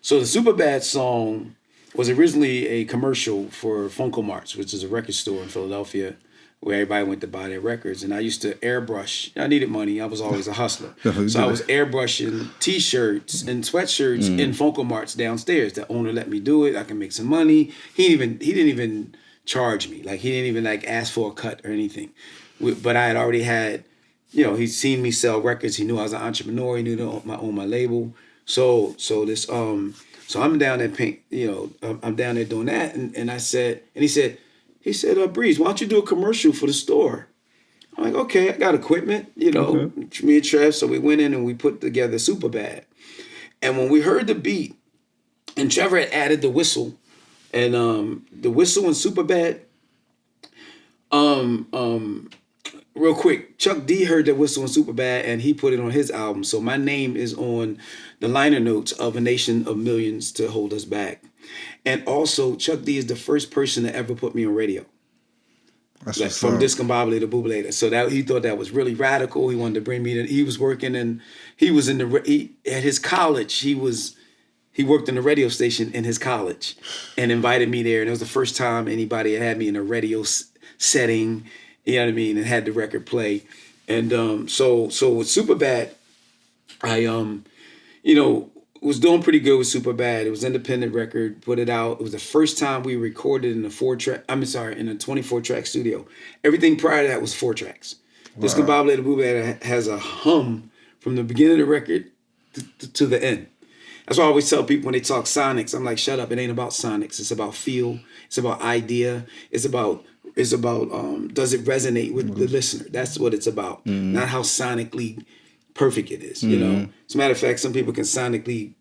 So the Super Bad song was originally a commercial for Funko Marts, which is a record store in Philadelphia, where everybody went to buy their records. And I used to airbrush. I needed money. I was always a hustler. So I was airbrushing T-shirts and sweatshirts in Funko Marts downstairs. The owner let me do it. I can make some money. He didn't even charge me. Like, he didn't even like ask for a cut or anything. But I had already had, he'd seen me sell records. He knew I was an entrepreneur. He knew to own my label. So I'm down there I'm down there doing that. And I said, and he said, Breeze, why don't you do a commercial for the store? I'm like, okay, I got equipment, me and Trev. So we went in and we put together Super Bad. And when we heard the beat, and Trevor had added the whistle, and the whistle in Super Bad, real quick, Chuck D heard that whistle in Super Bad and he put it on his album. So my name is on the liner notes of A Nation of Millions to Hold Us Back. And also, Chuck D is the first person to ever put me on radio. That's from Discombobulator Bubalator. So that he thought that was really radical. He wanted to bring me in. He was working and at his college. He worked in the radio station in his college and invited me there. And it was the first time anybody had me in a radio setting, you know what I mean, and had the record play. And so with Super Bad, I was doing pretty good with Super Bad. It was an independent record, put it out. It was the first time we recorded in a 24-track studio. Everything prior to that was 4 tracks. Wow. Discombobulator Bubalator has a hum from the beginning of the record to the end. That's why I always tell people when they talk sonics, I'm like, shut up, it ain't about sonics. It's about feel. It's about idea. It's about does it resonate with the listener? That's what it's about. Not how sonically perfect it is, As a matter of fact, some people can sonically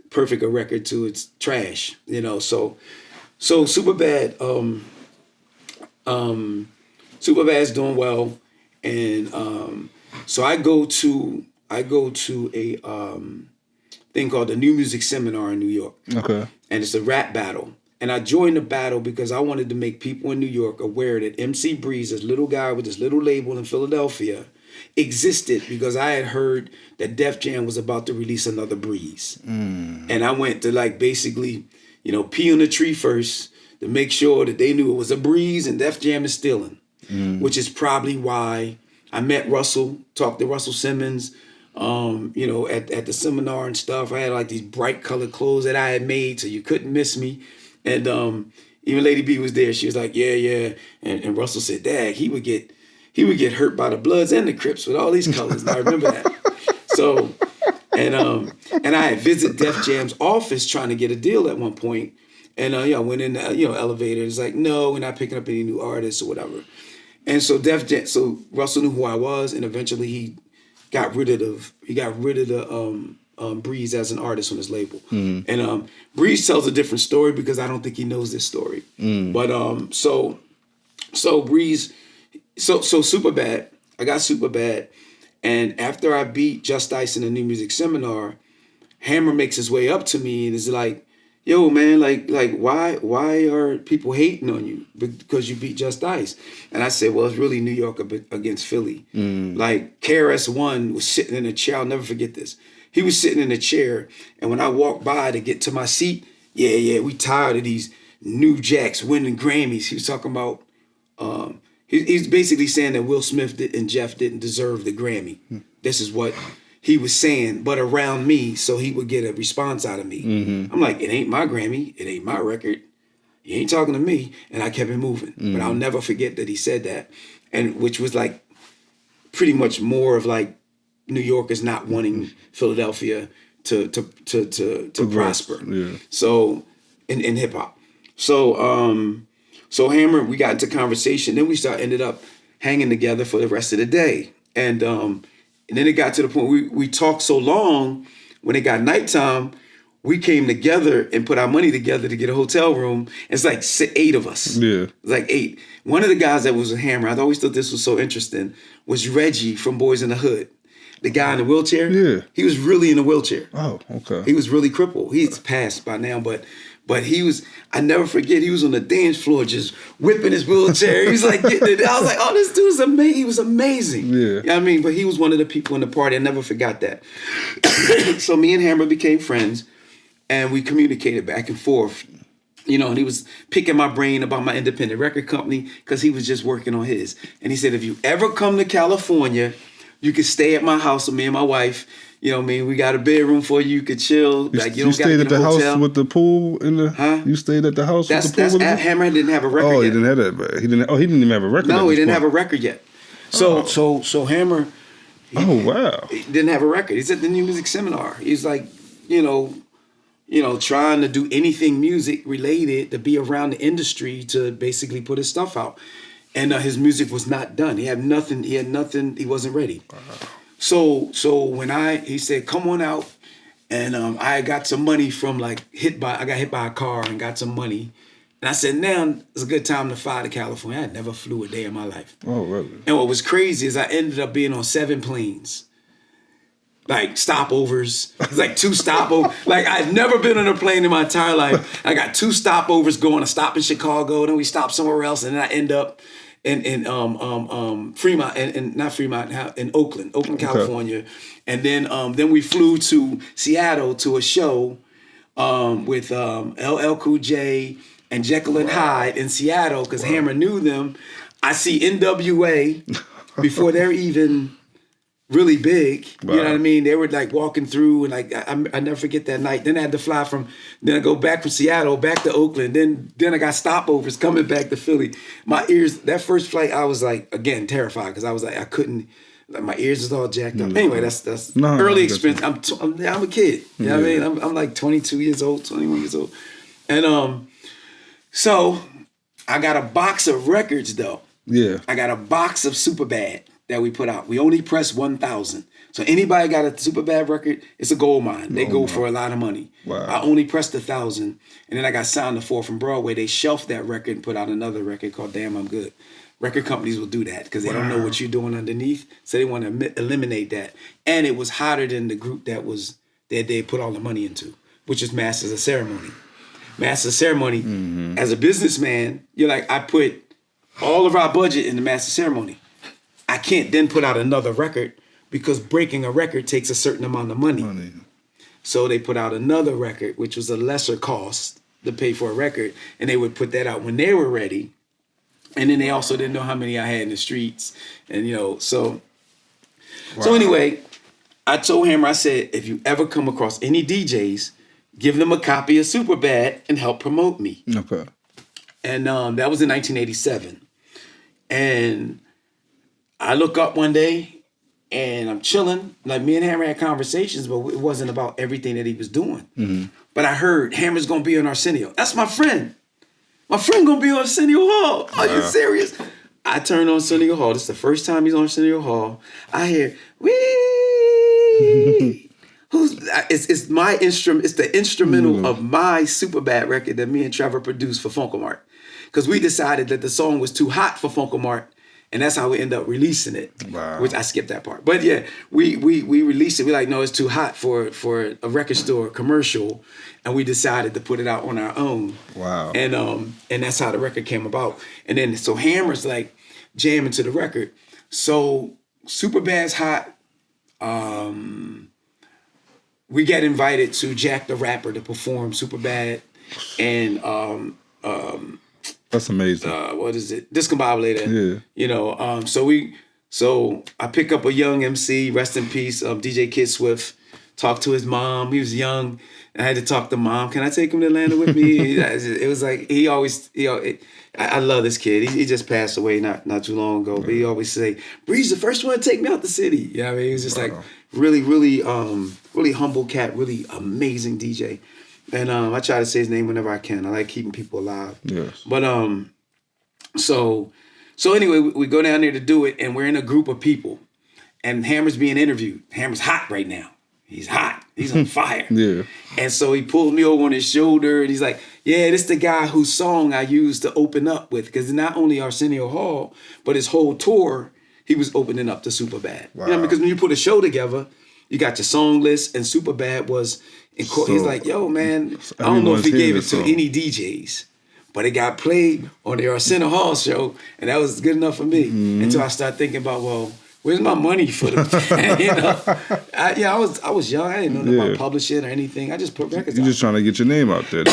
perfect a record to its trash, So Super Bad, Super Bad's doing well, and so I go to a thing called the New Music Seminar in New York. Okay. And it's a rap battle. And I joined the battle because I wanted to make people in New York aware that MC Breeze, this little guy with this little label in Philadelphia, existed because I had heard that Def Jam was about to release another Breeze. And I went to basically, pee on the tree first to make sure that they knew it was a Breeze and Def Jam is stealing, which is probably why I met Russell, talked to Russell Simmons, at the seminar and stuff. I had like these bright colored clothes that I had made so you couldn't miss me. And even Lady B was there. She was like, yeah. And Russell said, Dad, he would get hurt by the Bloods and the Crips with all these colors. And I remember that. So, and I had visited Def Jam's office trying to get a deal at one point. And I went in the elevator. It's like, no, we're not picking up any new artists or whatever. And so so Russell knew who I was, and eventually he got rid of the Breeze as an artist on his label. And Breeze tells a different story because I don't think he knows this story. But so Breeze, so Super Bad, I got Super Bad, and after I beat Just Ice in the New Music Seminar, Hammer makes his way up to me and is like, yo, man, like why are people hating on you because you beat Just Ice? And I said, well, it's really New York against Philly. Like KRS-One was sitting in a chair. I'll never forget this. He was sitting in a chair, and when I walked by to get to my seat, we tired of these new jacks winning Grammys. He was talking about, he's basically saying that Will Smith and Jeff didn't deserve the Grammy. This is what he was saying, but around me, so he would get a response out of me. I'm like, it ain't my Grammy, it ain't my record, you ain't talking to me, and I kept it moving. But I'll never forget that he said that, and which was like pretty much more of like New Yorkers not wanting Philadelphia to prosper. Yeah. So in hip hop, so Hammer, we got into conversation, then we ended up hanging together for the rest of the day, and then it got to the point we talked so long, when it got nighttime, we came together and put our money together to get a hotel room. It's like 8 of us. Yeah. It's like 8. One of the guys that was a Hammer, I always thought this was so interesting, was Reggie from Boys in the Hood. the guy in the wheelchair. Yeah. He was really in a wheelchair. Oh, okay. He was really crippled. He's passed by now, but he was, I never forget, he was on the dance floor just whipping his wheelchair. He was like, getting it. I was like, oh, this dude's amazing. He was amazing. Yeah. You know what I mean? But he was one of the people in the party. I never forgot that. So me and Hammer became friends and we communicated back and forth. You know, and he was picking my brain about my independent record company because he was just working on his. And he said, if you ever come to California, you could stay at my house with me and my wife. You know what I mean? We got a bedroom for you. You could chill. Like you don't got to stayed at get a the hotel. house with the pool in the. Huh? You stayed at the house with the pool. That's Hammer didn't have a record. Oh, yet. he didn't have that. He didn't even have a record. No, he didn't have a record yet. So Hammer. Wow. He didn't have a record. He's at the New Music Seminar. He's like, you know, trying to do anything music related to be around the industry to basically put his stuff out. And his music was not done. He had nothing. He wasn't ready. Wow. So when he said, come on out. And I got some money from I got hit by a car and got some money. And I said, now it's a good time to fly to California. I never flew a day in my life. Oh, really? And what was crazy is I ended up being on 7 planes. Like stopovers. It's like 2 stopovers. Like I've never been on a plane in my entire life. I got 2 stopovers going, a stop in Chicago, then we stop somewhere else, and then I end up in Fremont, and not Fremont, in Oakland, California. And then we flew to Seattle to a show with LL Cool J and Jekyll and Hyde in Seattle because Hammer knew them. I see NWA before they're even really big. Wow. You know what I mean? They were like walking through and like I never forget that night. Then I had to fly then I go back from Seattle back to Oakland. Then I got stopovers coming back to Philly. My ears, that first flight, I was like, again, terrified because I was like, I couldn't, like my ears was all jacked up. Anyway, that's early experience. I'm a kid. You know what I mean? I'm like 22 years old, 21 years old. And so I got a box of records though. Yeah. I got a box of Superbad that we put out. We only pressed 1,000. So anybody got a Superbad record, it's a gold mine. They go for a lot of money. Wow. I only pressed 1,000. And then I got signed to 4 from Broadway. They shelved that record and put out another record called Damn I'm Good. Record companies will do that because they don't know what you're doing underneath. So they want to eliminate that. And it was hotter than the group that they put all the money into, which is Masters of Ceremony. Masters of Ceremony, as a businessman, you're like, I put all of our budget in the Master Ceremony. I can't then put out another record because breaking a record takes a certain amount of money. So they put out another record, which was a lesser cost to pay for a record, and they would put that out when they were ready. And then they also didn't know how many I had in the streets, and so anyway, I told Hammer, I said, if you ever come across any DJs, give them a copy of Superbad and help promote me. Okay. And that was in 1987. And I look up one day and I'm chilling. Like me and Hammer had conversations, but it wasn't about everything that he was doing. Mm-hmm. But I heard Hammer's gonna be on Arsenio. That's my friend. My friend gonna be on Arsenio Hall. Are you serious? I turned on Arsenio Hall. This is the first time he's on Arsenio Hall. I hear, wee. It's my instrument. It's the instrumental of my Superbad record that me and Trevor produced for Funkomart. Because we decided that the song was too hot for Funkomart. And that's how we end up releasing it. Wow. Which I skipped that part. But yeah, we released it. We're like, no, it's too hot for a record store commercial. And we decided to put it out on our own. Wow. And that's how the record came about. And then so Hammer's like jamming to the record. So Superbad's hot. We get invited to Jack the Rapper to perform Superbad. And that's amazing. What is it? Discombobulator. Yeah. So I pick up a young MC, rest in peace, DJ Kid Swift, talk to his mom. He was young. I had to talk to mom. Can I take him to Atlanta with me? It was like, I love this kid. He just passed away not too long ago, but he always say, Bree's the first one to take me out the city. You know what I mean? He was just like really, really, really humble cat, really amazing DJ. And I try to say his name whenever I can. I like keeping people alive. Yes. But so anyway, we go down there to do it, and we're in a group of people, and Hammer's being interviewed. Hammer's hot right now. He's hot. He's on fire. Yeah. And so he pulls me over on his shoulder, and he's like, "Yeah, this the guy whose song I used to open up with, because not only Arsenio Hall, but his whole tour, he was opening up to Superbad. Wow. You know, because when you put a show together, you got your song list, and Superbad was. He's like, yo, man, I don't know if he gave it to any DJs, but it got played on the Arsenio Hall show, and that was good enough for me. Until I started thinking about, well, where's my money for the I was young. I didn't know nothing about publishing or anything. I just put records out. You're just trying to get your name out there.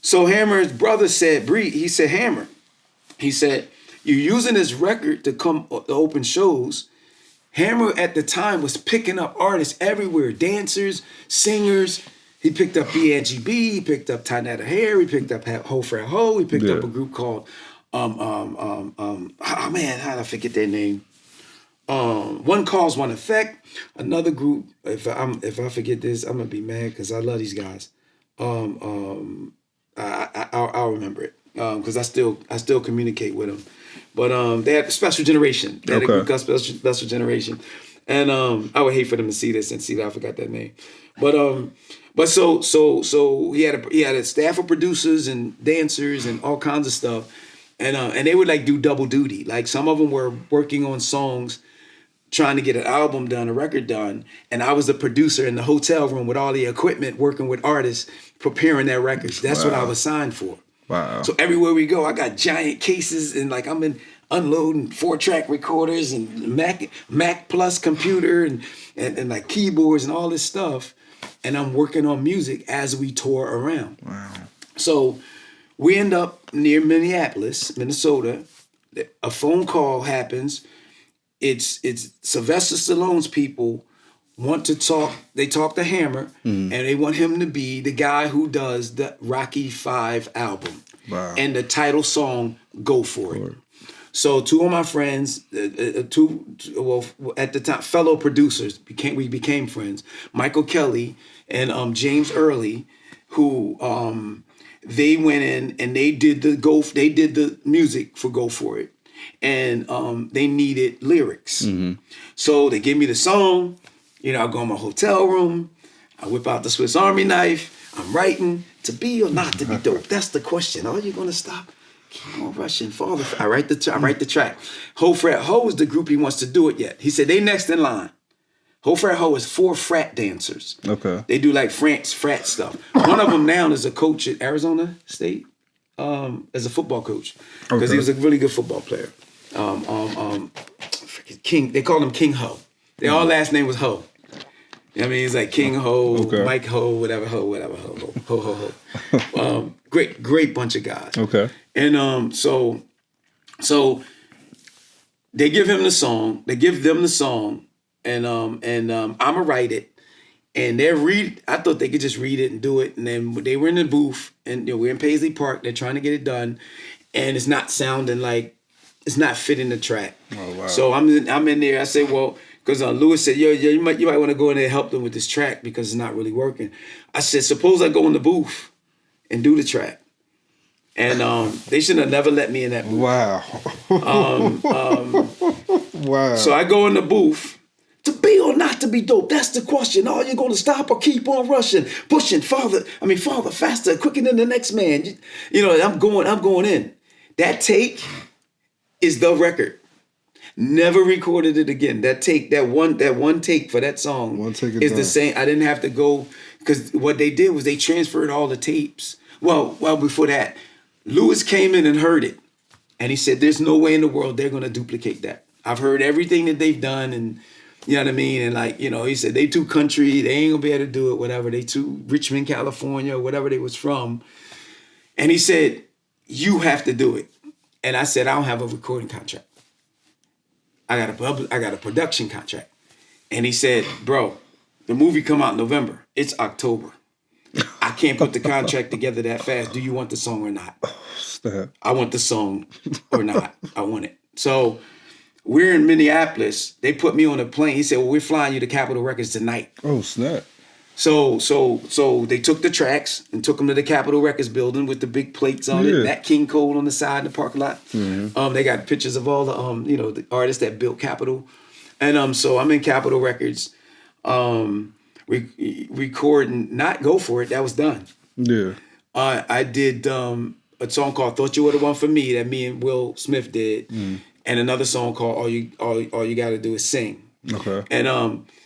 So Hammer's brother said, he said, Hammer, he said, you're using this record to come to open shows. Hammer at the time was picking up artists everywhere, dancers, singers. He picked up B.A.G.B., he picked up Tynetta Hare, he picked up Ho Frat Ho, he picked up a group called how did I forget their name? One Cause, One Effect. Another group, if I forget this, I'm gonna be mad because I love these guys. I'll remember it because I still communicate with them. But they had Special Generation. They had a group called Special Generation, and I would hate for them to see this and see that I forgot that name. But so he had a staff of producers and dancers and all kinds of stuff, and they would like do double duty. Like some of them were working on songs, trying to get an album done, a record done, and I was the producer in the hotel room with all the equipment, working with artists, preparing their records. That's what I was signed for. Wow. So everywhere we go, I got giant cases and like I'm unloading 4-track recorders and Mac Plus computer and like keyboards and all this stuff. And I'm working on music as we tour around. Wow. So we end up near Minneapolis, Minnesota. A phone call happens. It's Sylvester Stallone's people want to talk. They talk to Hammer, and they want him to be the guy who does the Rocky V album. Wow. And the title song, Go For It. So two of my friends, at the time, fellow producers, we became friends. Michael Kelly and James Early, who they went in and they did the music for Go For It. And they needed lyrics. So they gave me the song. You know, I go in my hotel room, I whip out the Swiss Army knife, I'm writing, to be or not to be dope. That's the question. Are you gonna stop? Keep on rushing, father. I write the track. Ho Frat Ho is the group he wants to do it yet. He said they next in line. Ho Frat Ho is 4 frat dancers. Okay. They do like frat stuff. One of them now is a coach at Arizona State, as a football coach. Because he was a really good football player. King, they called him King Ho. Their all last name was Ho. You know what I mean? It's like King Ho, Mike Ho, whatever Ho. Great bunch of guys. Okay. And so they give him the song. They give them the song, and I'ma write it. And I thought they could just read it and do it. And then they were in the booth, and we're in Paisley Park. They're trying to get it done, and it's not sounding like it's not fitting the track. Oh wow. So I'm in there. I say, well, because Lewis said, yo, you might want to go in there and help them with this track because it's not really working. I said, suppose I go in the booth and do the track. And they should have never let me in that booth. Wow. Wow. So I go in the booth. To be or not to be dope, that's the question. Are you going to stop or keep on rushing, pushing farther, faster, quicker than the next man? You know, I'm going in. That take is the record. Never recorded it again. That one take for that song is the same. I didn't have to go, because what they did was they transferred all the tapes. Well, before that, Lewis came in and heard it. And he said, there's no way in the world they're going to duplicate that. I've heard everything that they've done, and you know what I mean? And like, you know, he said, they too country, they ain't going to be able to do it, whatever. They too Richmond, California, whatever they was from. And he said, you have to do it. And I said, I don't have a recording contract. I got a production contract. And he said, bro, the movie come out in November. It's October. I can't put the contract together that fast. Do you want the song or not? I want the song or not. I want it. So we're in Minneapolis. They put me on a plane. He said, well, we're flying you to Capitol Records tonight. Oh, snap. So they took the tracks and took them to the Capitol Records building with the big plates on it. Nat King Cole on the side in the parking lot. Mm-hmm. They got pictures of all the the artists that built Capitol. And so I'm in Capitol Records, recording, not Go For It. That was done. Yeah. I did a song called Thought You Were the One For Me that me and Will Smith did. and another song called All You Gotta Do Is Sing. Okay. And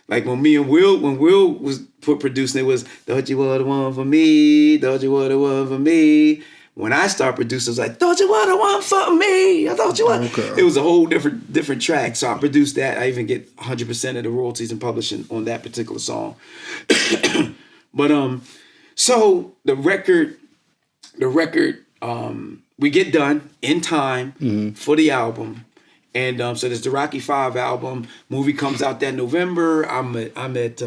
like when Will was producing, it was Don't You Want the One for Me, Don't You Want the One for Me. When I start producing, it was like Don't You Want the One for Me, Don't You Want. Okay. It was a whole different track. So I produced that. I even get 100% of the royalties and publishing on that particular song. But so the record, we get done in time for the album. And so there's the Rocky V album. Movie comes out that November. I'm at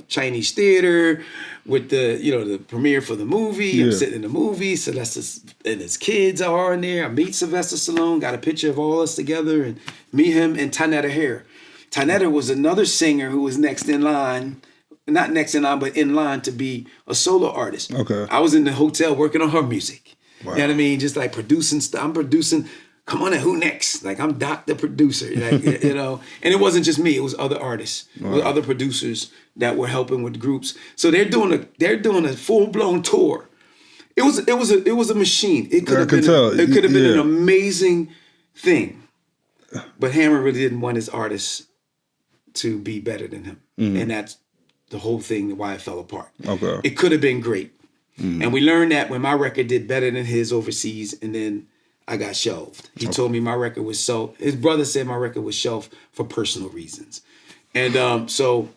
Chinese Theater with the premiere for the movie. I'm sitting in the movie. Sylvester and his kids are in there. I meet Sylvester Stallone. Got a picture of all us together, and me, him, and Tynetta Hare. Tynetta was another singer who was next in line. Not next in line, but in line to be a solo artist. Okay. I was in the hotel working on her music. Wow. You know what I mean? Just like producing stuff. I'm producing. Come on, who next? Like I'm Doc the producer, like, And it wasn't just me; it was other artists, Wow. it was other producers that were helping with groups. So they're doing a full blown tour. It was a machine. It could have been an amazing thing, but Hammer really didn't want his artists to be better than him, and that's the whole thing why it fell apart. Okay. It could have been great, and we learned that when my record did better than his overseas, and then I got shelved. He told me my record was his brother said my record was shelved for personal reasons. And so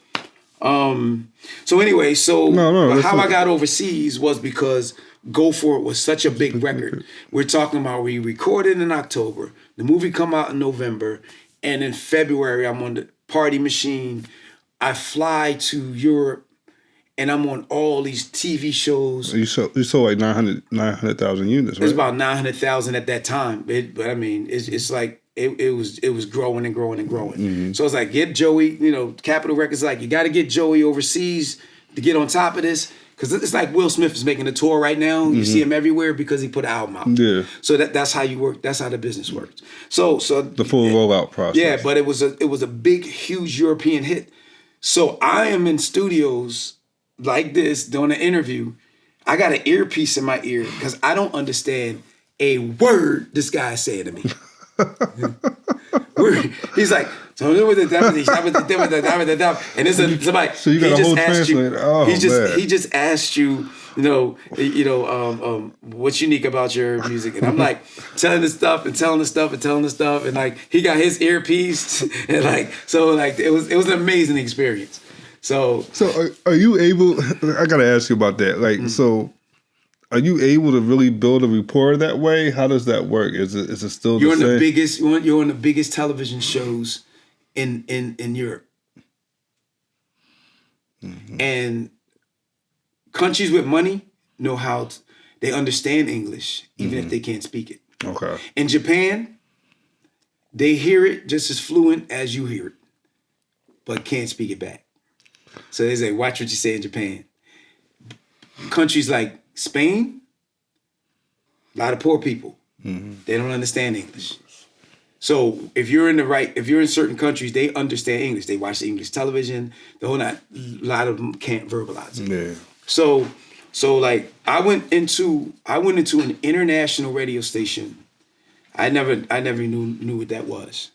anyway, how I got overseas was because Go For It was such a big record. We're talking about we recorded in October, the movie come out in November, and in February I'm on the Party Machine. I fly to Europe, and I'm on all these TV shows. You sold like 900,000 units, right? It was about 900,000 at that time. But I mean, it's like it was growing and growing and growing. Mm-hmm. So it's like get Joey. Capitol Records like you got to get Joey overseas to get on top of this because it's like Will Smith is making a tour right now. You see him everywhere because he put an album out. Yeah. So that's how you work. That's how the business works. So the full rollout process. Yeah, but it was a big, huge European hit. So I am in studios like this doing an interview. I got an earpiece in my ear because I don't understand a word this guy is saying to me. He's like, and this is somebody. So you got a whole translator. Oh, man. He just asked you, what's unique about your music, and I'm like telling this stuff, and like he got his earpiece, and like it was an amazing experience. So are you able? I gotta ask you about that. Like, so are you able to really build a rapport that way? How does that work? Is it still you're the same? You're on the biggest television shows in Europe, and countries with money know how they understand English even if they can't speak it. Okay. In Japan, they hear it just as fluent as you hear it, but can't speak it back. So they say, watch what you say in Japan. Countries like Spain, a lot of poor people. They don't understand English. So if you're in certain countries, they understand English. They watch the English television. The whole lot. A lot of them can't verbalize it. Yeah. So like I went into an international radio station. I never knew what that was.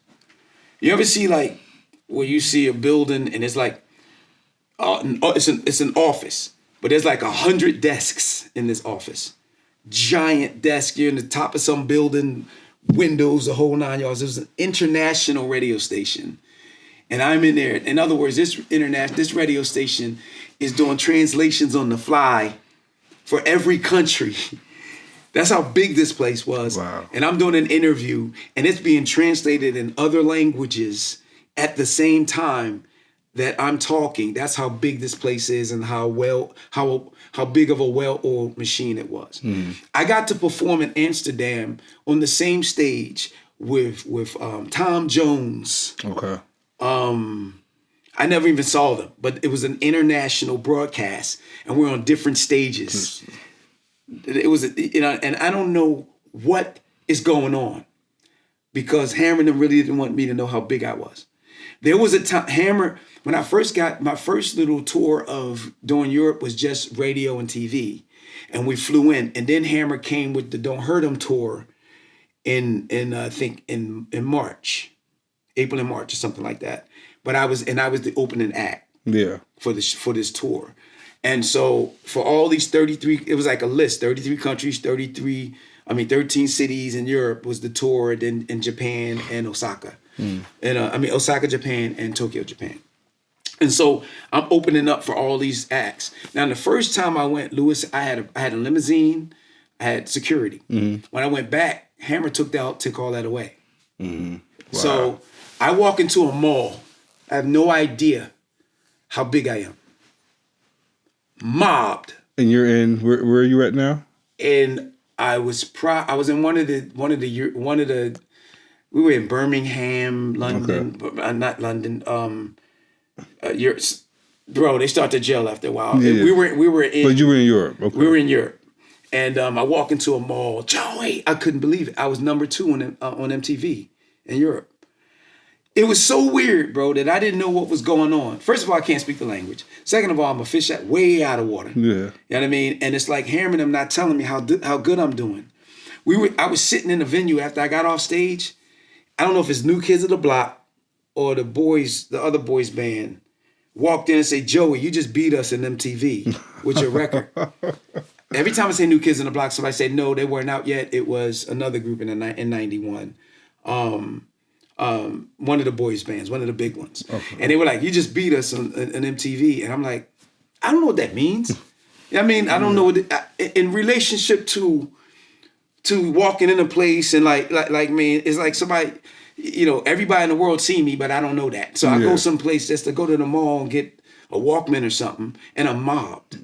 You ever see like where you see a building and it's like it's an office, but there's like 100 desks in this office. Giant desk. You're in the top of some building, windows, the whole 9 yards. It was an international radio station, and I'm in there. In other words, this radio station is doing translations on the fly for every country. That's how big this place was. Wow. And I'm doing an interview, and it's being translated in other languages at the same time that I'm talking. That's how big this place is and how big of a well-oiled machine it was. I got to perform in Amsterdam on the same stage with Tom Jones. Okay. I never even saw them, but it was an international broadcast, and we're on different stages. It was, and I don't know what is going on because Hammer really didn't want me to know how big I was. There was a time, Hammer, when I first got my first little tour of doing Europe was just radio and TV, and we flew in, and then Hammer came with the Don't Hurt 'Em tour in I think in March, April and March or something like that. But I was the opening act. Yeah. For this tour. And so for all these 33, it was like a list, 33 countries, 13 cities in Europe was the tour, then in Japan and Osaka. And Osaka, Japan and Tokyo, Japan. And so I'm opening up for all these acts. Now, the first time I went, Lewis, I had a limousine, I had security. When I went back, Hammer took all that away. Wow. So I walk into a mall. I have no idea how big I am. Mobbed. And you're in where are you at now? And I was in one of the we were in Birmingham, London, not London. Bro, they start to gel after a while. Yeah. We were in. But you were in Europe. Okay. We were in Europe, and I walk into a mall. Joey, I couldn't believe it. I was number 2 on MTV in Europe. It was so weird, bro, that I didn't know what was going on. First of all, I can't speak the language. Second of all, I'm a fish way out of water. Yeah. You know what I mean? And it's like Hammer and them not telling me how good I'm doing. I was sitting in the venue after I got off stage. I don't know if it's New Kids of the Block or the other boys band walked in and say, Joey, you just beat us in MTV with your record. Every time I say New Kids on the Block, somebody say, no, they weren't out yet. It was another group in 91. One of the boys bands, one of the big ones. Okay. And they were like, you just beat us on MTV. And I'm like, I don't know what that means. I mean, I don't know what in relationship to walking in a place and like man, it's like somebody, everybody in the world see me, but I don't know that. So I go someplace just to go to the mall and get a Walkman or something, and I'm mobbed.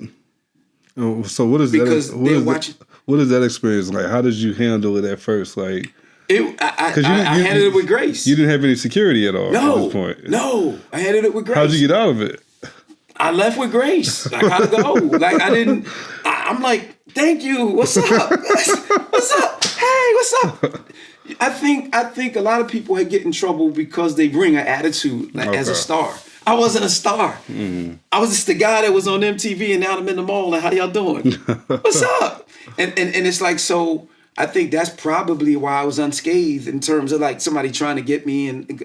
Oh, so what is that? What is that experience like? How did you handle it at first? Like, I handled it with grace. You didn't have any security at all at this point. No, I handled it with grace. How'd you get out of it? I left with grace. Like, how'd it go? Like, I'm like, thank you. What's up? What's up? Hey, what's up? I think a lot of people get in trouble because they bring an attitude as a star. I wasn't a star. Mm-hmm. I was just the guy that was on MTV, and now I'm in the mall. And how y'all doing? What's up? And it's like, so I think that's probably why I was unscathed in terms of like somebody trying to get me, and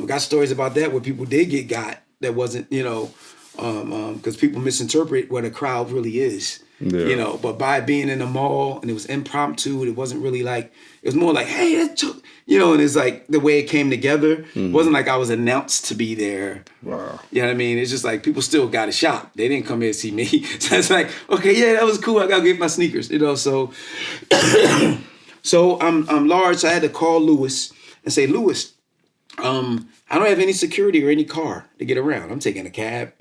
got stories about that where people did got that wasn't, because people misinterpret what a crowd really is. Yeah. But by being in the mall and it was impromptu, it wasn't really like, it was more like, hey, that's, and it's like the way it came together. Mm-hmm. It wasn't like I was announced to be there. Wow. You know what I mean? It's just like people still got a shop. They didn't come here to see me. So it's like, okay, yeah, that was cool. I got to get my sneakers, so. So I'm large. So I had to call Lewis and say, Lewis, I don't have any security or any car to get around. I'm taking a cab,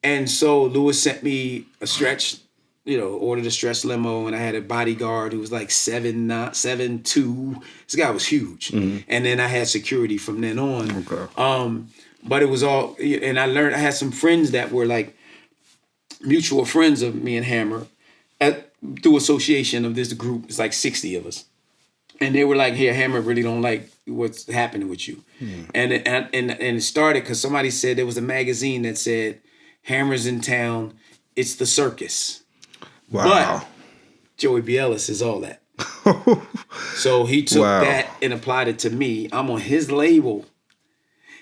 And so Lewis sent me a stretch, ordered a stretch limo, and I had a bodyguard who was like 7'2". This guy was huge. Mm-hmm. And then I had security from then on. Okay. But it was all, and I had some friends that were like mutual friends of me and Hammer through association of this group. It's like 60 of us. And they were like, hey, Hammer really don't like what's happening with you. Mm. And it started because somebody said there was a magazine that said, Hammer's in town, it's the circus. Wow. But Joey B Ellis is all that. So he took that and applied it to me. I'm on his label.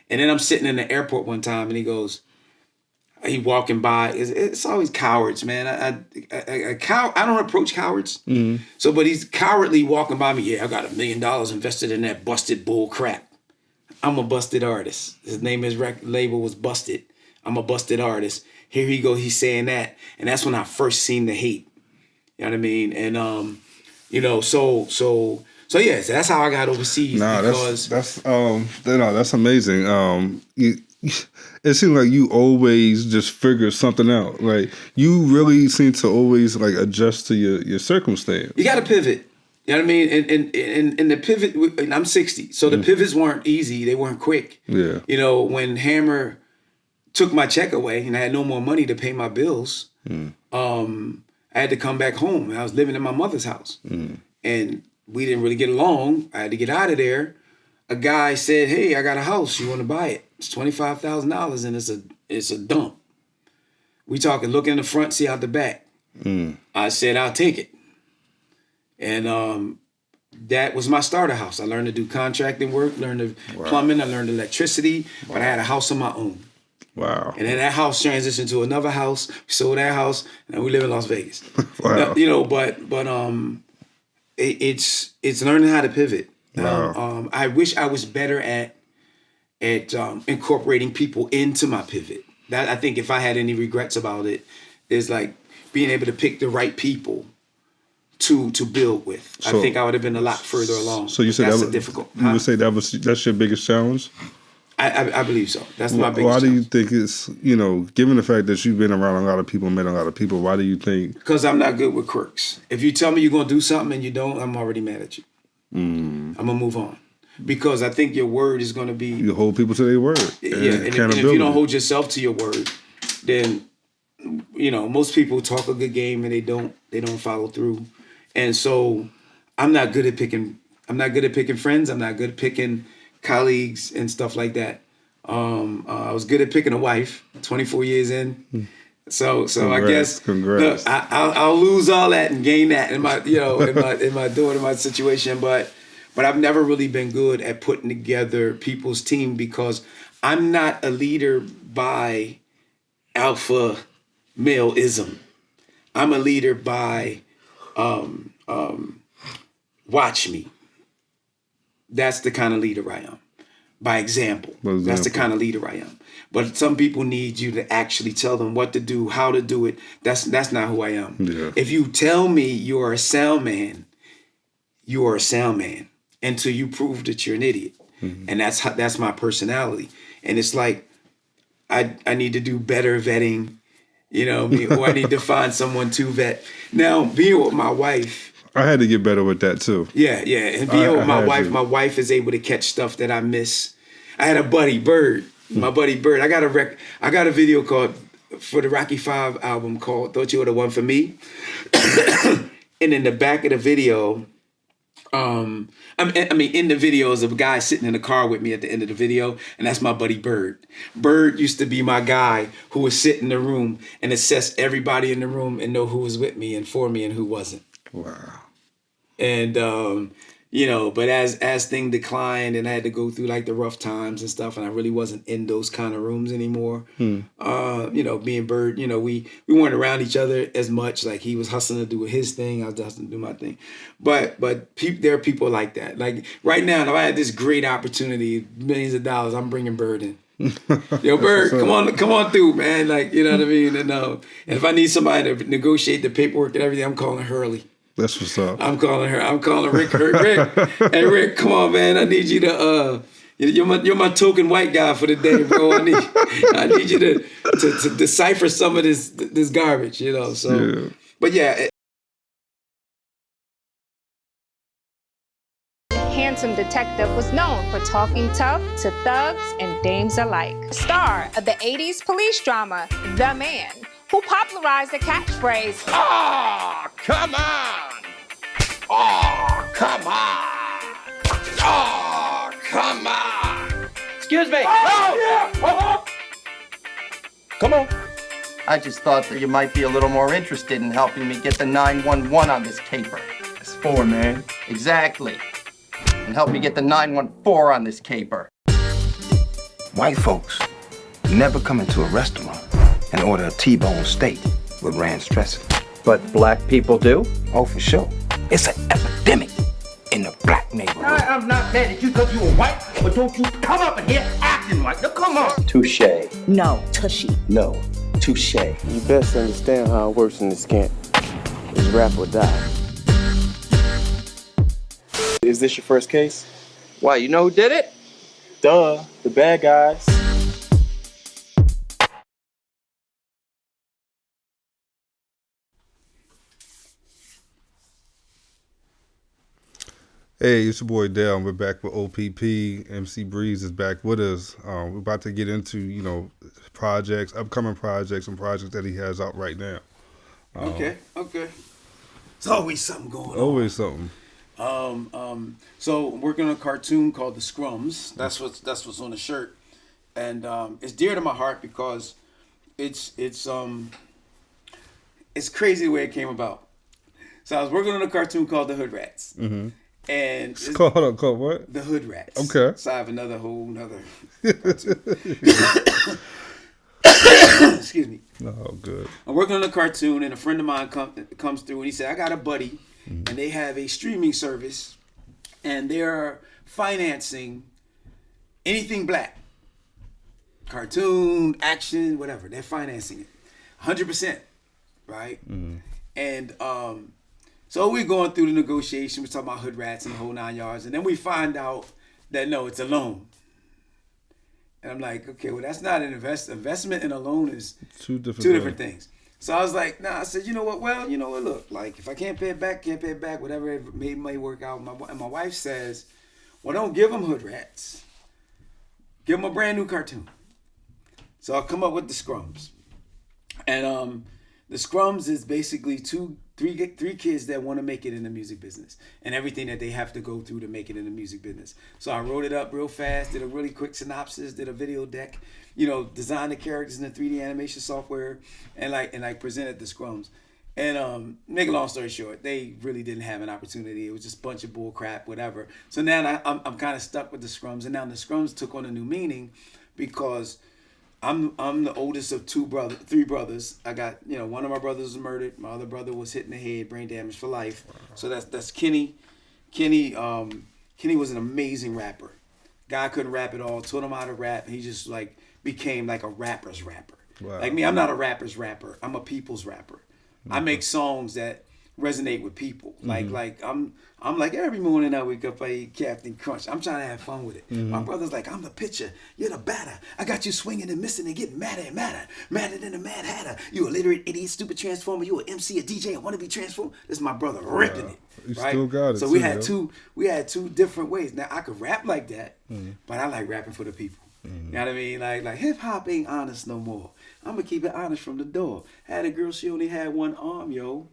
And then I'm sitting in the airport one time and he walking by. It's always cowards, man. I don't approach cowards. Mm-hmm. So, but he's cowardly walking by me. Yeah, I got $1 million invested in that busted bull crap. I'm a busted artist. His label was Busted. I'm a busted artist. Here he go. He's saying that, and that's when I first seen the hate. You know what I mean? And so yeah. So that's how I got overseas. That's amazing. It seems like you always just figure something out. Like you really seem to always like adjust to your circumstance. You got to pivot. You know what I mean? And the pivot. And I'm 60, so the pivots weren't easy. They weren't quick. Yeah. When Hammer took my check away and I had no more money to pay my bills, I had to come back home. I was living in my mother's house. And we didn't really get along. I had to get out of there. A guy said, hey, I got a house. You want to buy it? It's $25,000 and it's a dump. We talking, look in the front, see out the back. I said, I'll take it. And that was my starter house. I learned to do contracting work, learned the plumbing, I learned electricity, but I had a house of my own. Wow. And then that house transitioned to another house. We sold that house, and we live in Las Vegas. Wow. You know, but it's learning how to pivot. Wow. I wish I was better at incorporating people into my pivot. That I think if I had any regrets about it, is like being able to pick the right people to build with. So, I think I would have been a lot further along. So you said that's that was difficult. You would say that's your biggest challenge? I believe so. That's my biggest Why do challenge. you think it's, given the fact that you've been around a lot of people, met a lot of people, why do you think? Because I'm not good with quirks. If you tell me you're going to do something and you don't, I'm already mad at you. I'm going to move on. Because I think your word is going to be... You hold people to their word. Yeah, and if you don't hold yourself to your word, then, most people talk a good game and they don't follow through. And so I'm not good at picking friends. I'm not good at picking colleagues and stuff like that. I was good at picking a wife, 24 years in. So I guess look, I'll lose all that and gain that in my in my doing my situation, but I've never really been good at putting together people's team because I'm not a leader by alpha male-ism. I'm a leader by watch me. That's the kind of leader I am. By example. That's the kind of leader I am. But some people need you to actually tell them what to do, how to do it. That's not who I am. Yeah. If you tell me you are a sound man, you are a sound man until you prove that you're an idiot. Mm-hmm. And that's my personality. And it's like I need to do better vetting, or I need to find someone to vet. Now, being with my wife, I had to get better with that too. Yeah. And being with my wife is able to catch stuff that I miss. I had a buddy, Bird. My buddy Bird. I got a video called for the Rocky V album called "Thought You Were the One for Me," and in the back of the video, in the video is a guy sitting in the car with me at the end of the video, and that's my buddy Bird. Bird used to be my guy who would sit in the room and assess everybody in the room and know who was with me and for me and who wasn't. Wow. And but as things declined and I had to go through like the rough times and stuff, and I really wasn't in those kind of rooms anymore. Being Bird, we weren't around each other as much. Like he was hustling to do his thing, I was hustling to do my thing. But there are people like that. Like right now, if I had this great opportunity, millions of dollars, I'm bringing Bird in. Yo, Bird, come on through, man. Like, you know what I mean? And if I need somebody to negotiate the paperwork and everything, I'm calling Hurley. That's what's up. I'm calling Rick. Hey, Rick, come on, man. I need you to you're my token white guy for the day, bro. I need you to decipher some of this garbage, So, yeah. But yeah. Handsome detective was known for talking tough to thugs and dames alike. Star of the 80s police drama, The Man, who popularized the catchphrase, "Oh, come on! Oh, come on! Oh, come on!" Excuse me. Oh, yeah! Come on. I just thought that you might be a little more interested in helping me get the 911 on this caper. It's 4, man. Exactly. And help me get the 914 on this caper. White folks never come into a restaurant and order a T-bone steak with ranch dressing. But black people do? Oh, for sure. It's an epidemic in the black neighborhood. I'm not mad at you because you were white, but don't you come up in here acting white. Now come on. Touche. No, tushy. No, touche. You best understand how it works in this camp. It's rap or die. Is this your first case? Why, you know who did it? Duh, the bad guys. Hey, it's your boy Dale. We're back with OPP. MC Breeze is back with us. We're about to get into, projects, upcoming projects, and projects that he has out right now. Okay. There's always something going on. Always something. So I'm working on a cartoon called The Scrums. That's what's on the shirt, and it's dear to my heart because it's crazy the way it came about. So I was working on a cartoon called The Hood Rats. Mm-hmm. And it's called what? The Hood Rats. Okay. So I have another excuse me. Oh, good. I'm working on a cartoon, and a friend of mine comes through, and he said, I got a buddy, and they have a streaming service, and they're financing anything black. Cartoon, action, whatever. They're financing it. 100%. Right? Mm-hmm. And so we're going through the negotiation. We're talking about Hood Rats and the whole 9 yards. And then we find out that, no, it's a loan. And I'm like, okay, well, that's not an investment, and a loan is two different things. So I was like, nah, I said, you know what? Well, you know what? Look, like, if I can't pay it back, whatever it may work out. And my wife says, well, don't give them Hood Rats. Give them a brand new cartoon. So I'll come up with the Scrums. And the Scrums is basically three kids that want to make it in the music business and everything that they have to go through to make it in the music business. So I wrote it up real fast, did a really quick synopsis, did a video deck, designed the characters in the 3D animation software, and presented the Scrums. And make a long story short, they really didn't have an opportunity. It was just a bunch of bull crap, whatever. So now I'm kind of stuck with the Scrums, and now the Scrums took on a new meaning because I'm the oldest of three brothers. I got, one of my brothers was murdered. My other brother was hit in the head, brain damage for life. So that's Kenny. Kenny was an amazing rapper. Guy couldn't rap at all. Taught him how to rap. He just became like a rapper's rapper. Wow. Like me, I'm not a rapper's rapper. I'm a people's rapper. I make songs that resonate with people. Like I'm like every morning I wake up, I eat Captain Crunch. I'm trying to have fun with it. Mm-hmm. My brother's like, I'm the pitcher, you're the batter. I got you swinging and missing and getting madder and madder. Madder than a Mad Hatter. You illiterate idiot, stupid transformer. You an MC, a DJ, I want to be transformed. This is my brother ripping it. You right? still got it. So we had two different ways. Now I could rap like that, but I like rapping for the people. You know what I mean? Like hip hop ain't honest no more. I'm gonna keep it honest from the door. Had a girl, she only had one arm, yo.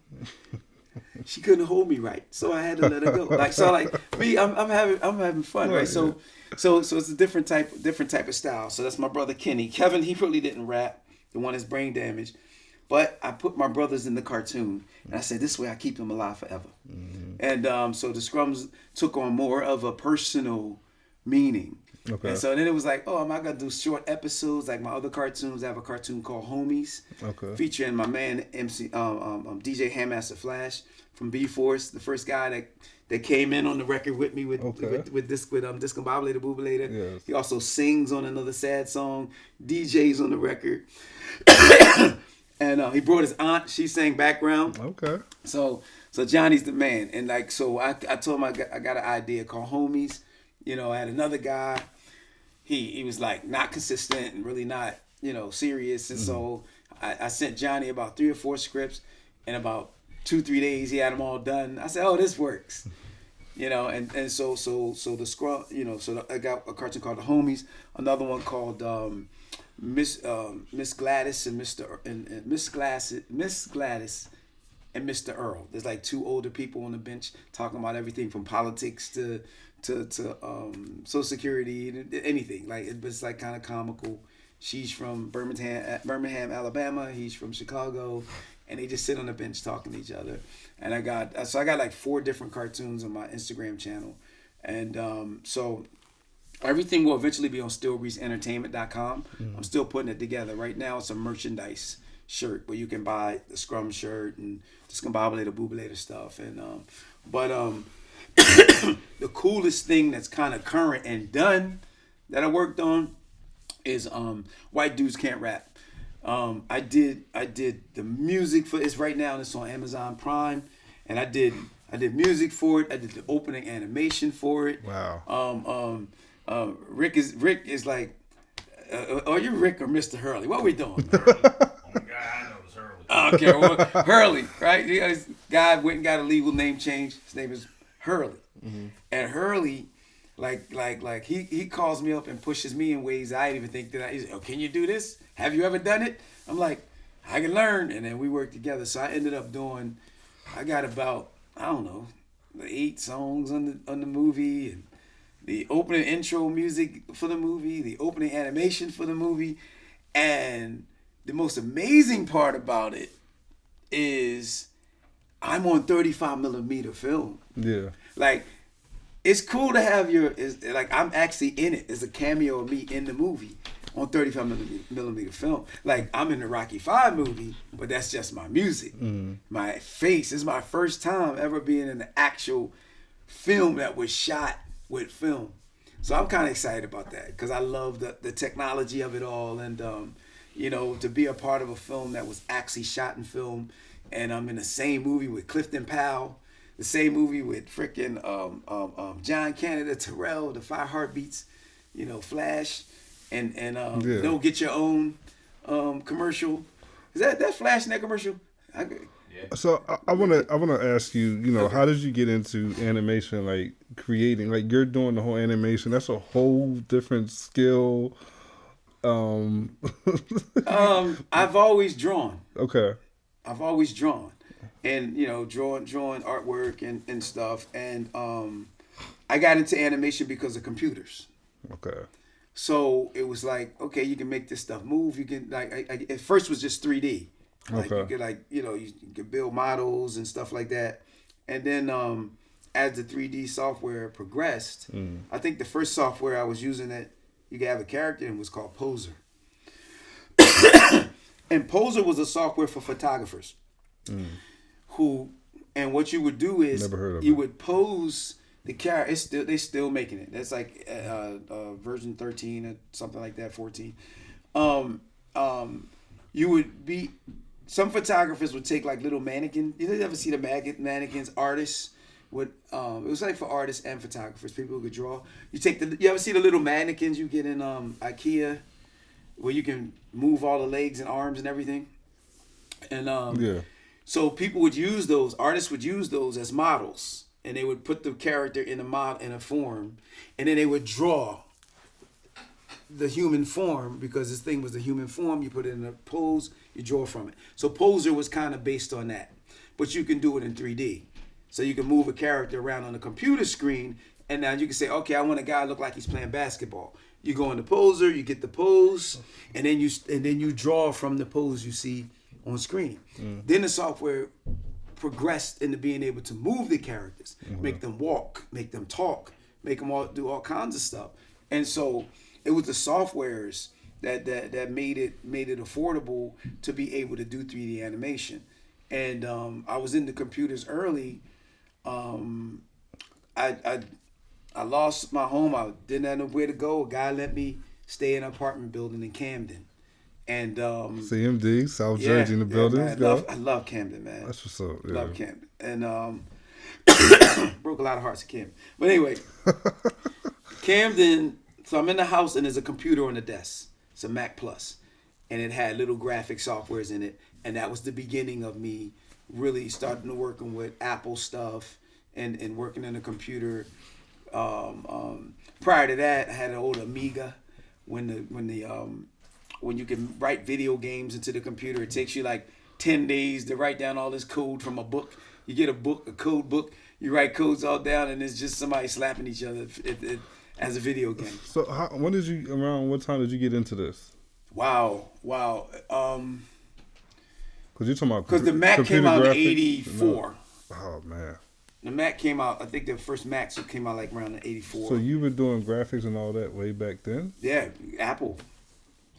She couldn't hold me right, so I had to let her go. I'm having fun, right? So it's a different type of style. So that's my brother Kenny. Kevin, he really didn't rap. The one is brain damage, but I put my brothers in the cartoon, and I said this way I keep them alive forever. Mm-hmm. And so the Scrums took on more of a personal meaning. Okay. And so then it was like, oh, am I gonna do short episodes like my other cartoons? I have a cartoon called Homies, featuring my man MC DJ Handmaster Flash from B Force, the first guy that came in on the record with me with Discombobulator Bubalator. Yes. He also sings on another sad song, DJs on the record, and he brought his aunt. She sang background. Okay. So Johnny's the man, and I told him I got an idea called Homies. I had another guy. He was like not consistent and really not, serious. And so I sent Johnny about 3 or 4 scripts. In about 2-3 days, he had them all done. I said, oh, this works. And so the scrum, I got a cartoon called The Homies. Another one called Miss Gladys and Miss Gladys and Mr. Earl. There's like 2 older people on the bench talking about everything from politics to Social Security and anything. Like it's like kind of comical. She's from Birmingham, Alabama. He's from Chicago, and they just sit on the bench talking to each other. And I got like 4 different cartoons on my Instagram channel, and so everything will eventually be on stillbreezeentertainment.com. I'm still putting it together. Right now, it's a merchandise shirt where you can buy the Scrum shirt and Discombobulator Bubalator stuff, and the coolest thing that's kind of current and done that I worked on is White Dudes Can't Rap. I did the music for it's right now, and it's on Amazon Prime, and I did music for it. I did the opening animation for it. Wow. Rick is like, are you Rick or Mr. Hurley? What are we doing? I know it's Hurley. Okay, well, Hurley, right? This guy went and got a legal name change. His name is Hurley. Mm-hmm. And Hurley, like he calls me up and pushes me in ways I didn't even think that he's like, oh, can you do this? Have you ever done it? I'm like, I can learn. And then we worked together. So I ended up I got about, 8 songs on the movie, and the opening intro music for the movie, the opening animation for the movie. And the most amazing part about it is I'm on 35 millimeter film. Yeah. Like, it's cool to have like, I'm actually in it. It's a cameo of me in the movie on 35 millimeter film. Like, I'm in the Rocky V movie, but that's just my music. My face. It's my first time ever being in an actual film that was shot with film. So I'm kind of excited about that because I love the technology of it all. And, you know, to be a part of a film that was actually shot in film. And I'm in the same movie with Clifton Powell. The same movie with freaking John Canada, Terrell, the 5 Heartbeats, you know, Flash, and Don't Get Your Own commercial. Is that Flash in that commercial? So I wanna ask you, you know, how did you get into animation, like creating, like you're doing the whole animation? That's a whole different skill. I've always drawn. Okay. I've always drawn. And, you know, drawing artwork and stuff. And I got into animation because of computers. Okay. So it was like, okay, you can make this stuff move. You can, like, I at first it was just 3D. Like, you could, like, you know, you could build models and stuff like that. And then as the 3D software progressed, I think the first software I was using that you could have a character in was called Poser. And Poser was a software for photographers. And what you would do is you would pose the character. They still making it. That's like version 13 or something like that, 14. You would be, some photographers would take like little mannequin. You ever see the mannequins? Artists would. It was like for artists and photographers, people who could draw. You ever see the little mannequins you get in IKEA, where you can move all the legs and arms and everything. And so people would use those, artists would use those as models, and they would put the character in a form, and then they would draw the human form, because this thing was the human form. You put it in a pose, you draw from it. So Poser was kind of based on that, but you can do it in 3D. So you can move a character around on a computer screen, and now you can say, okay, I want a guy to look like he's playing basketball. You go into Poser, you get the pose, and then you draw from the pose you see on screen. Then the software progressed into being able to move the characters, make them walk, make them talk, make them all do all kinds of stuff. And so it was the softwares that made it affordable to be able to do 3D animation. And I was into computers early. I lost my home. I didn't have nowhere to go. A guy let me stay in an apartment building in Camden. And CMD, South Jersey in the building. I love Camden, man. That's what's up. Yeah. Love Camden. And broke a lot of hearts in Camden. But anyway, Camden, so I'm in the house and there's a computer on the desk. It's a Mac Plus. And it had little graphic softwares in it. And that was the beginning of me really starting to working with Apple stuff and working in a computer. Prior to that, I had an old Amiga when you can write video games into the computer. It takes you like 10 days to write down all this code from a book. You get a code book, you write codes all down, and it's just somebody slapping each other as a video game. So around what time did you get into this? Wow. Because the Mac came out in 84. Oh, man. The Mac came out, I think the first Mac came out like around 84. So you were doing graphics and all that way back then? Yeah, Apple.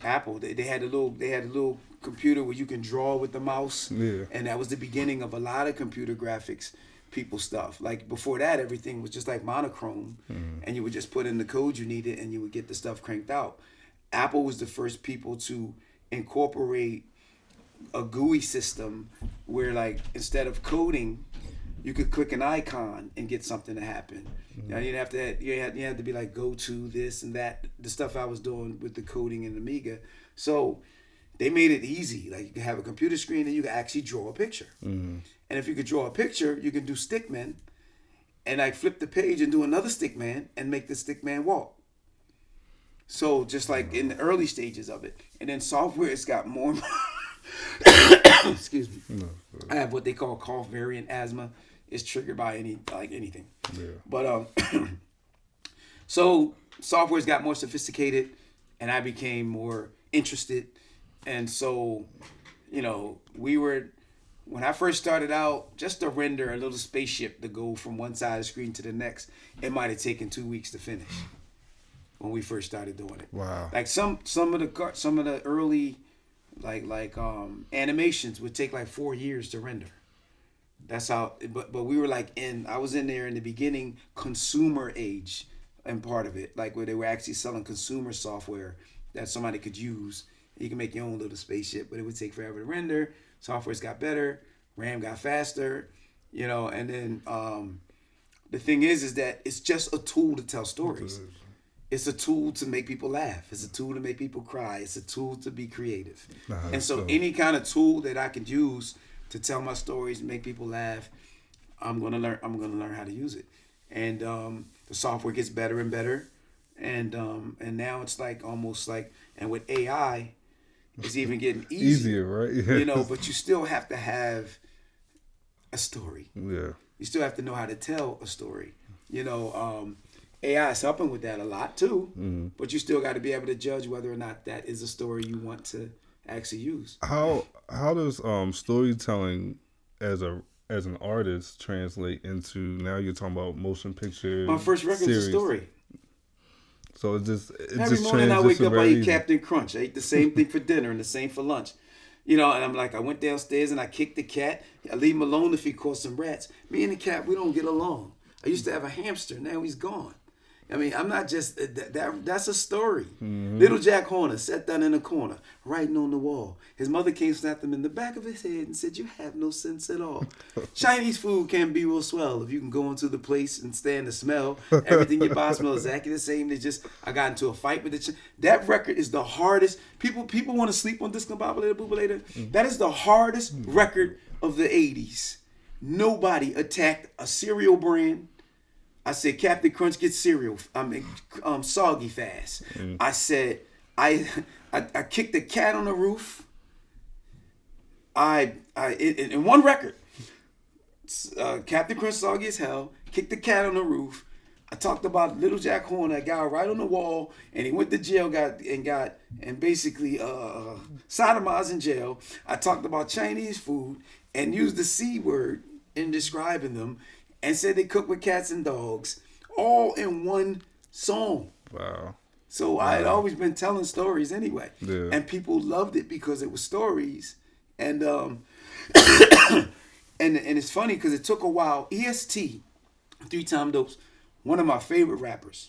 They had a little computer where you can draw with the mouse. Yeah. And that was the beginning of a lot of computer graphics people stuff. Like before that, everything was just like monochrome, and you would just put in the code you needed and you would get the stuff cranked out. Apple was the first people to incorporate a GUI system where, like, instead of coding, you could click an icon and get something to happen. Now you had to be like, go to this and that, the stuff I was doing with the coding in Amiga. So they made it easy. Like, you can have a computer screen and you can actually draw a picture. And if you could draw a picture, you can do stickman and like flip the page and do another stickman and make the stickman walk. So just like in the early stages of it. And then software's got more. Excuse me. I have what they call cough variant asthma. It's triggered by anything. Yeah. But so software's got more sophisticated, and I became more interested. And so, we were when I first started out, just to render a little spaceship to go from one side of the screen to the next, it might have taken 2 weeks to finish. When we first started doing it. Wow. Like some of the early like animations would take like 4 years to render. That's how. But we were like I was in there in the beginning, consumer age, and part of it, like where they were actually selling consumer software that somebody could use. You can make your own little spaceship, but it would take forever to render. Software's got better, RAM got faster, you know. And then the thing is that it's just a tool to tell stories. It's a tool to make people laugh. It's a tool to make people cry. It's a tool to be creative. And so any kind of tool that I could use to tell my stories and make people laugh, I'm gonna learn how to use it. And the software gets better and better. And now it's like almost like, and with AI, it's even getting easier, right? You know, but you still have to have a story. Yeah. You still have to know how to tell a story. You know, AI is helping with that a lot too, but you still got to be able to judge whether or not that is a story you want to actually use. How does storytelling as an artist translate into, now you're talking about motion pictures? My first record is a story. So it Every morning I wake up, I eat Captain Crunch. I eat the same thing for dinner and the same for lunch. You know, and I'm like, I went downstairs and I kicked the cat. I leave him alone if he caught some rats. Me and the cat, we don't get along. I used to have a hamster. Now he's gone. I mean, I'm not just, that's a story. Little Jack Horner sat down in a corner, writing on the wall. His mother came, slapped him in the back of his head and said, "You have no sense at all." Chinese food can be real swell if you can go into the place and stand the smell. Everything you buy smells exactly the same. I got into a fight with that record is the hardest. People want to sleep on Discombobulator Bubalator. That is the hardest record of the 80s. Nobody attacked a cereal brand. I said, Captain Crunch gets cereal. Soggy fast. I said, I kicked the cat on the roof. In one record, Captain Crunch soggy as hell, kicked the cat on the roof. I talked about Little Jack Horner, a guy right on the wall, and he went to jail, and basically sodomized in jail. I talked about Chinese food and used the C word in describing them. And said they cook with cats and dogs, all in one song. Wow. So I had always been telling stories anyway. Yeah. And people loved it because it was stories. And and it's funny because it took a while. EST, 3 Time Dopes, one of my favorite rappers.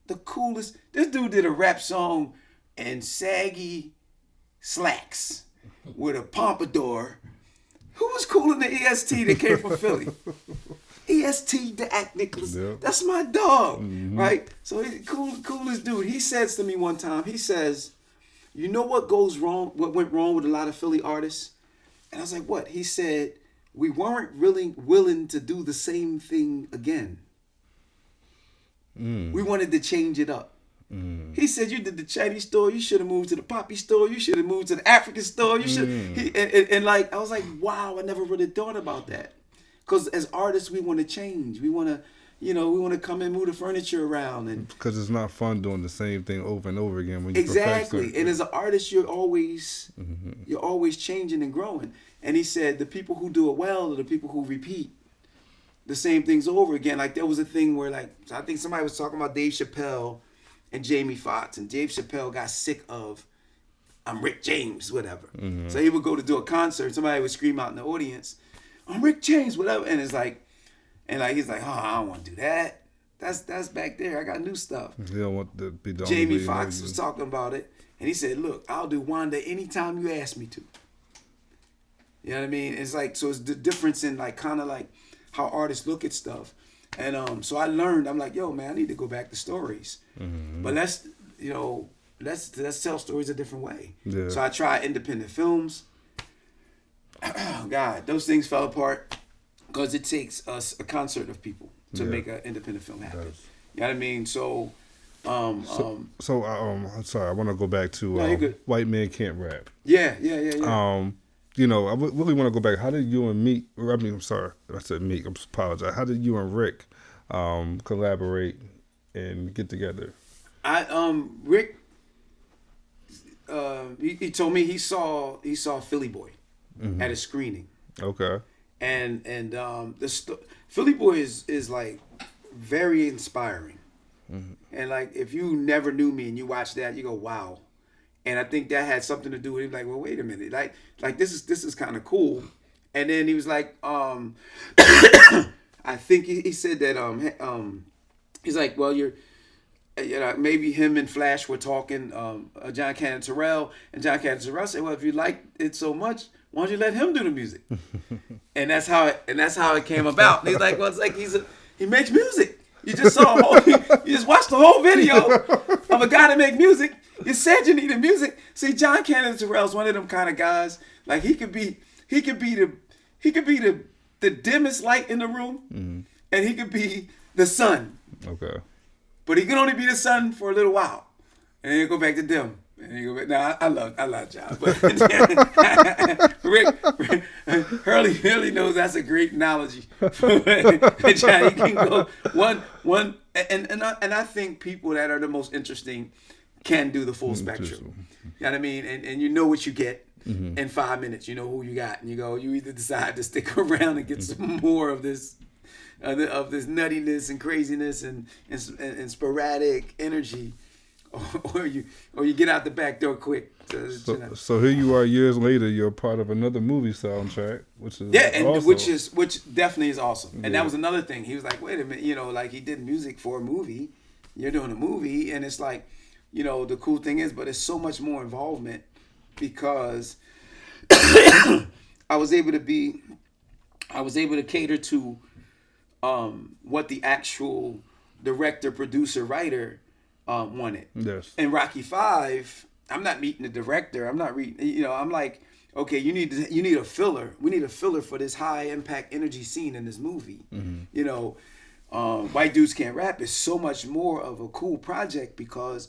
The coolest. This dude did a rap song in saggy slacks with a pompadour. Who was cooler than EST that came from Philly? EST, the Act Nicholas. Yep. That's my dog, right? So he's coolest dude. He says to me one time, he says, "You know what goes wrong? What went wrong with a lot of Philly artists?" And I was like, "What?" He said, "We weren't really willing to do the same thing again. We wanted to change it up." He said, "You did the Chinese store. You should have moved to the poppy store. You should have moved to the African store. You should." And like I was like, "Wow, I never really thought about that." Because as artists, we want to change. We want to, we want to come and move the furniture around, and because it's not fun doing the same thing over and over again when you exactly. And as an artist, you're always changing and growing. And he said the people who do it well are the people who repeat the same things over again. Like there was a thing where I think somebody was talking about Dave Chappelle and Jamie Foxx, and Dave Chappelle got sick of "I'm Rick James," whatever. So he would go to do a concert. Somebody would scream out in the audience, "I'm Rick James," whatever, and he's like, "Oh, I don't want to do that. That's back there. I got new stuff." You don't want to be the Jamie Foxx was talking about it, and he said, "Look, I'll do Wanda anytime you ask me to." You know what I mean? It's like, so it's the difference in like kind of like how artists look at stuff, and so I learned. I'm like, yo, man, I need to go back to stories, but let's tell stories a different way. Yeah. So I tried independent films. Oh God, those things fell apart because it takes us a concert of people to make an independent film happen. You know what I mean? So, I'm sorry, I want to go back to White Man Can't Rap. Yeah. I really want to go back. How did you and Meek? I'm sorry, I said Meek. I apologize. How did you and Rick collaborate and get together? Rick, he told me he saw Philly Boy at a screening, Okay. And Philly Boy is like very inspiring. And like if you never knew me and you watch that, you go, wow. And I think that had something to do with him. Like, well, wait a minute, like this is kind of cool. And then he was like, I think he said that he's like, well, you know, maybe him and Flash were talking, John Cannon Terrell, and John Cannon Terrell said, well, if you like it so much, why don't you let him do the music? and that's how it came about. And he's like, well, it's like he makes music. You just you just watched the whole video of a guy that make music. You said you needed music. See, John Cannon Terrell's one of them kind of guys. Like he could be the dimmest light in the room, and he could be the sun. Okay. But he can only be the sun for a little while, and then he'll go back to dim. And you go back. Now I love John, but Rick Hurley knows that's a great analogy. John, he can go one, and I think people that are the most interesting can do the full spectrum. You know what I mean? And you know what you get in 5 minutes. You know who you got, and you either decide to stick around and get some more of this nuttiness and craziness and sporadic energy. Or you get out the back door quick. So here you are years later. You're part of another movie soundtrack, which is which definitely is awesome. And that was another thing. He was like, wait a minute, you know, like he did music for a movie. You're doing a movie, and it's like, you know, the cool thing is, but it's so much more involvement because I was able to cater to what the actual director, producer, writer wanted. Yes. In Rocky V, I'm not meeting the director. I'm not reading. You know, I'm like, okay, you need a filler. We need a filler for this high impact energy scene in this movie. You know, White Dudes Can't Rap is so much more of a cool project because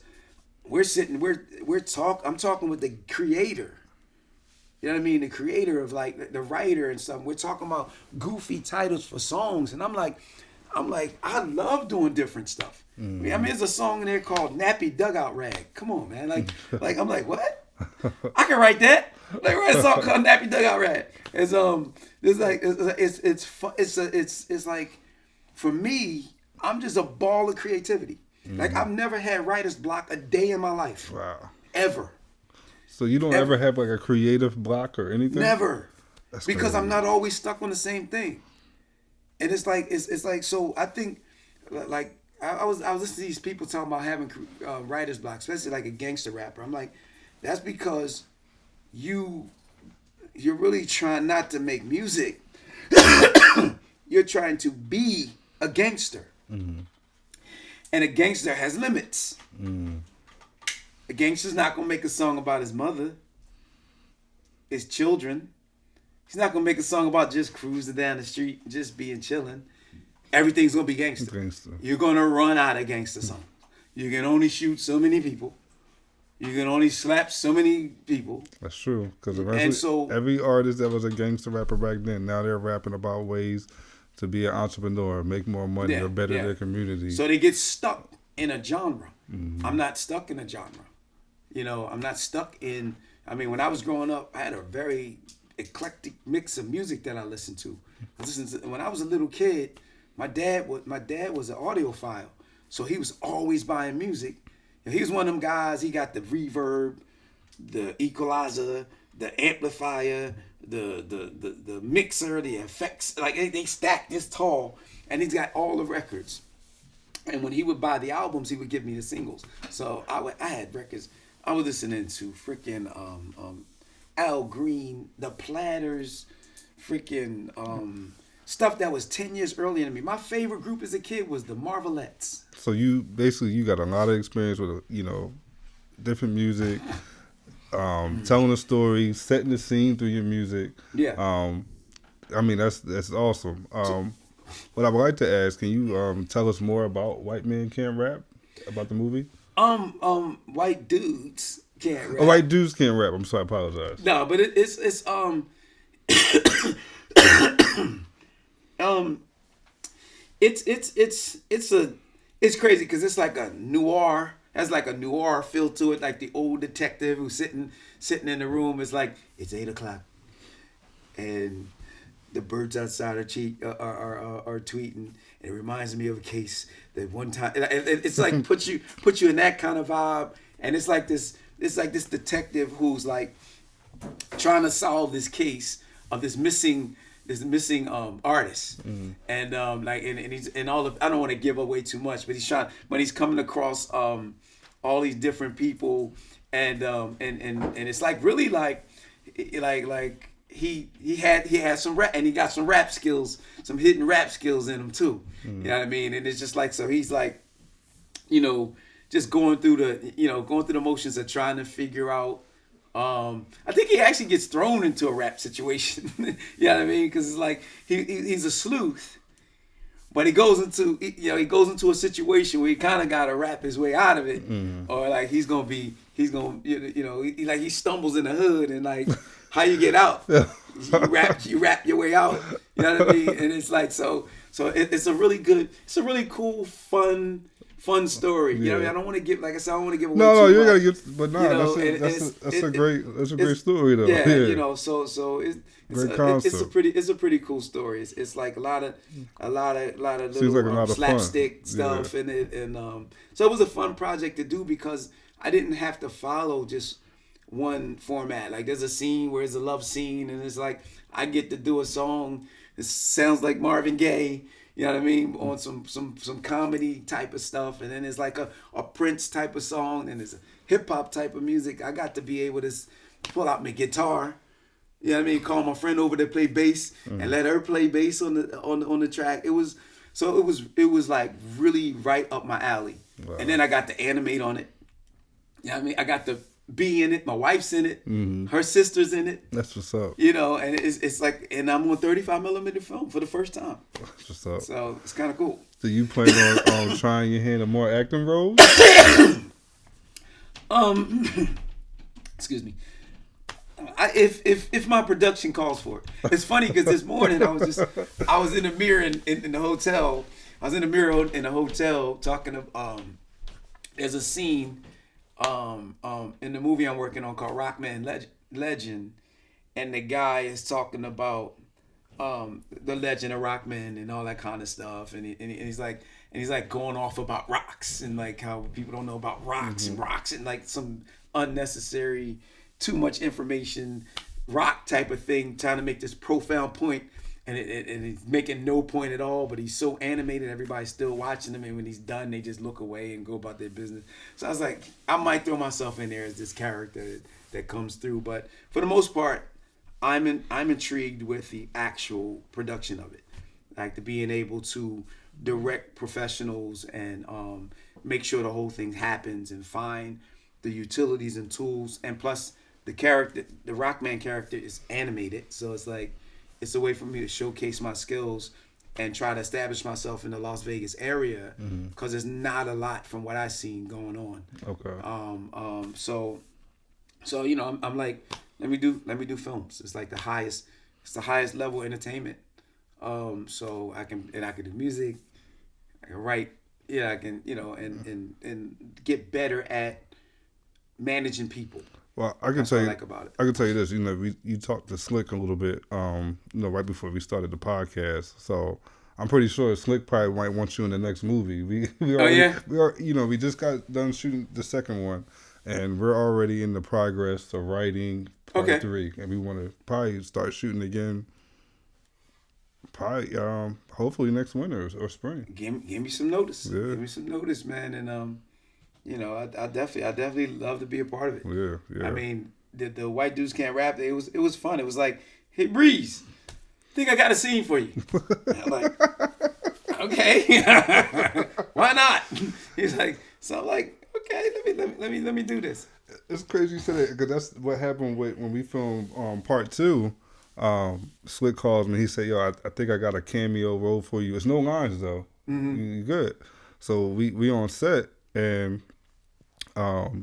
I'm talking with the creator. You know what I mean? The creator of like the writer and stuff. We're talking about goofy titles for songs, and I'm like, I love doing different stuff. I mean, there's a song in there called "Nappy Dugout Rag." Come on, man! Like I'm like, what? I can write that. Like write a song called "Nappy Dugout Rag." It's like, for me, I'm just a ball of creativity. Like I've never had writer's block a day in my life. Wow. Ever. So you don't ever have like a creative block or anything? Never. That's because crazy. I'm not always stuck on the same thing. And it's like so I think like I was listening to these people talking about having writer's block, especially like a gangster rapper. I'm like, that's because you're really trying not to make music. You're trying to be a gangster. And a gangster has limits. A gangster's not gonna make a song about his mother, his children. He's not gonna make a song about just cruising down the street, just being chilling. Everything's gonna be gangster. You're gonna run out of gangster songs. You can only shoot so many people. You can only slap so many people. That's true. Because every artist that was a gangster rapper back then, now they're rapping about ways to be an entrepreneur, make more money, or better their community. So they get stuck in a genre. I'm not stuck in a genre. You know, I'm not stuck in. I mean, when I was growing up, I had a very eclectic mix of music that I listened to. When I was a little kid, my dad was an audiophile, so he was always buying music. And he was one of them guys. He got the reverb, the equalizer, the amplifier, the mixer, the effects. Like they stacked this tall, and he's got all the records. And when he would buy the albums, he would give me the singles. So I had records. I was listening to freaking Al Green, The Platters, freaking stuff that was 10 years earlier than me. My favorite group as a kid was the Marvelettes. So you got a lot of experience with, different music, telling a story, setting the scene through your music. Yeah. I mean, that's awesome. What I would like to ask, can you tell us more about White Men Can't Rap, about the movie? White Dudes Can't Rap. Oh, White Dudes Can't Rap. I'm sorry, I apologize. No, but it's it's crazy because it's like a noir. Has like a noir feel to it, like the old detective who's sitting in the room. It's like it's 8:00, and the birds outside are tweeting. And it reminds me of a case that one time. It's like put you in that kind of vibe, and it's like this detective who's like trying to solve this case of this missing artist, and he's in all of, I don't want to give away too much, but he's coming across all these different people, and it's like really like he had some rap, and he got some rap skills, some hidden rap skills in him too. You know what I mean? And it's just like, so he's like, just going through the motions of trying to figure out. I think he actually gets thrown into a rap situation. You know what I mean? Because it's like he's a sleuth, but he goes into a situation where he kind of got to rap his way out of it, or like he stumbles in the hood, and like how you get out? You rap your way out. You know what I mean? And it's like so it's a really cool, fun story. You know what I mean? I don't want to give, like I said, I don't want to give away too much. You gotta give, but that's a great story though. Yeah. So it's a pretty cool story. It's like a lot of little slapstick stuff in it, and so it was a fun project to do because I didn't have to follow just one format. Like there's a scene where it's a love scene, and it's like I get to do a song. It sounds like Marvin Gaye. You know what I mean? On some comedy type of stuff. And then there's like a Prince type of song. And there's a hip hop type of music. I got to be able to pull out my guitar. You know what I mean? Call my friend over to play bass and let her play bass on the track. It was like really right up my alley. Wow. And then I got to animate on it. You know what I mean? I got to be in it. My wife's in it. Her sister's in it. That's what's up. And it's like, and I'm on 35mm film for the first time. That's what's up. So it's kind of cool. So you plan on trying your hand at more acting roles? Excuse me. If my production calls for it. It's funny because this morning I was in the mirror in the hotel. I was in the mirror in the hotel talking to there's a scene in the movie I'm working on called Rockman Legend, and the guy is talking about the legend of Rockman and all that kind of stuff, and he's like going off about rocks and like how people don't know about rocks and rocks and like some unnecessary, too much information, rock type of thing, trying to make this profound point. And he's making no point at all, but he's so animated, everybody's still watching him, and when he's done, they just look away and go about their business. So I was like, I might throw myself in there as this character that comes through, but for the most part, I'm intrigued with the actual production of it, like the being able to direct professionals and make sure the whole thing happens and find the utilities and tools, and plus the Rockman character is animated, so it's like, it's a way for me to showcase my skills and try to establish myself in the Las Vegas area because there's not a lot from what I've seen going on. Okay. So I'm like, let me do films. It's like the highest level entertainment. So I can do music. I can write. Yeah, I can and get better at managing people. Well, I can tell you this. You talked to Slick a little bit, right before we started the podcast. So I'm pretty sure Slick probably might want you in the next movie. We just got done shooting the second one, and we're already in the progress of writing part 3, and we want to probably start shooting again. Probably, hopefully next winter or spring. Give me some notice. Yeah. Give me some notice, man, and I definitely love to be a part of it. Yeah. I mean, the White Dudes Can't Rap. It was fun. It was like, hey Breeze, think I got a scene for you. I'm like, okay, why not? He's like, so I'm like, okay, let me do this. It's crazy you said that because that's what happened when we filmed part 2. Slick calls me. He said, "Yo, I think I got a cameo role for you. It's no lines though. You good?" So we on set. And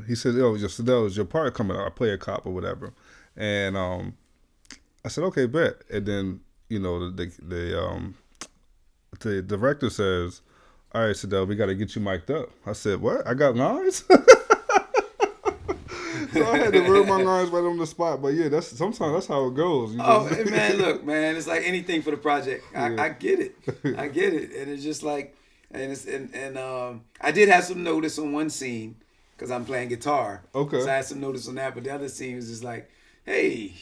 he said, "Yo, Sadell, is your part coming out? I play a cop or whatever." And I said, "Okay, bet." And then the director says, "All right, Sadell, we got to get you mic'd up." I said, "What? I got lines?" So I had to learn my lines right on the spot. But yeah, sometimes that's how it goes. Man, look, man, it's like anything for the project. I get it, and it's just like, and I did have some notice on one scene because I'm playing guitar. Okay. So I had some notice on that, but the other scene was just like, hey.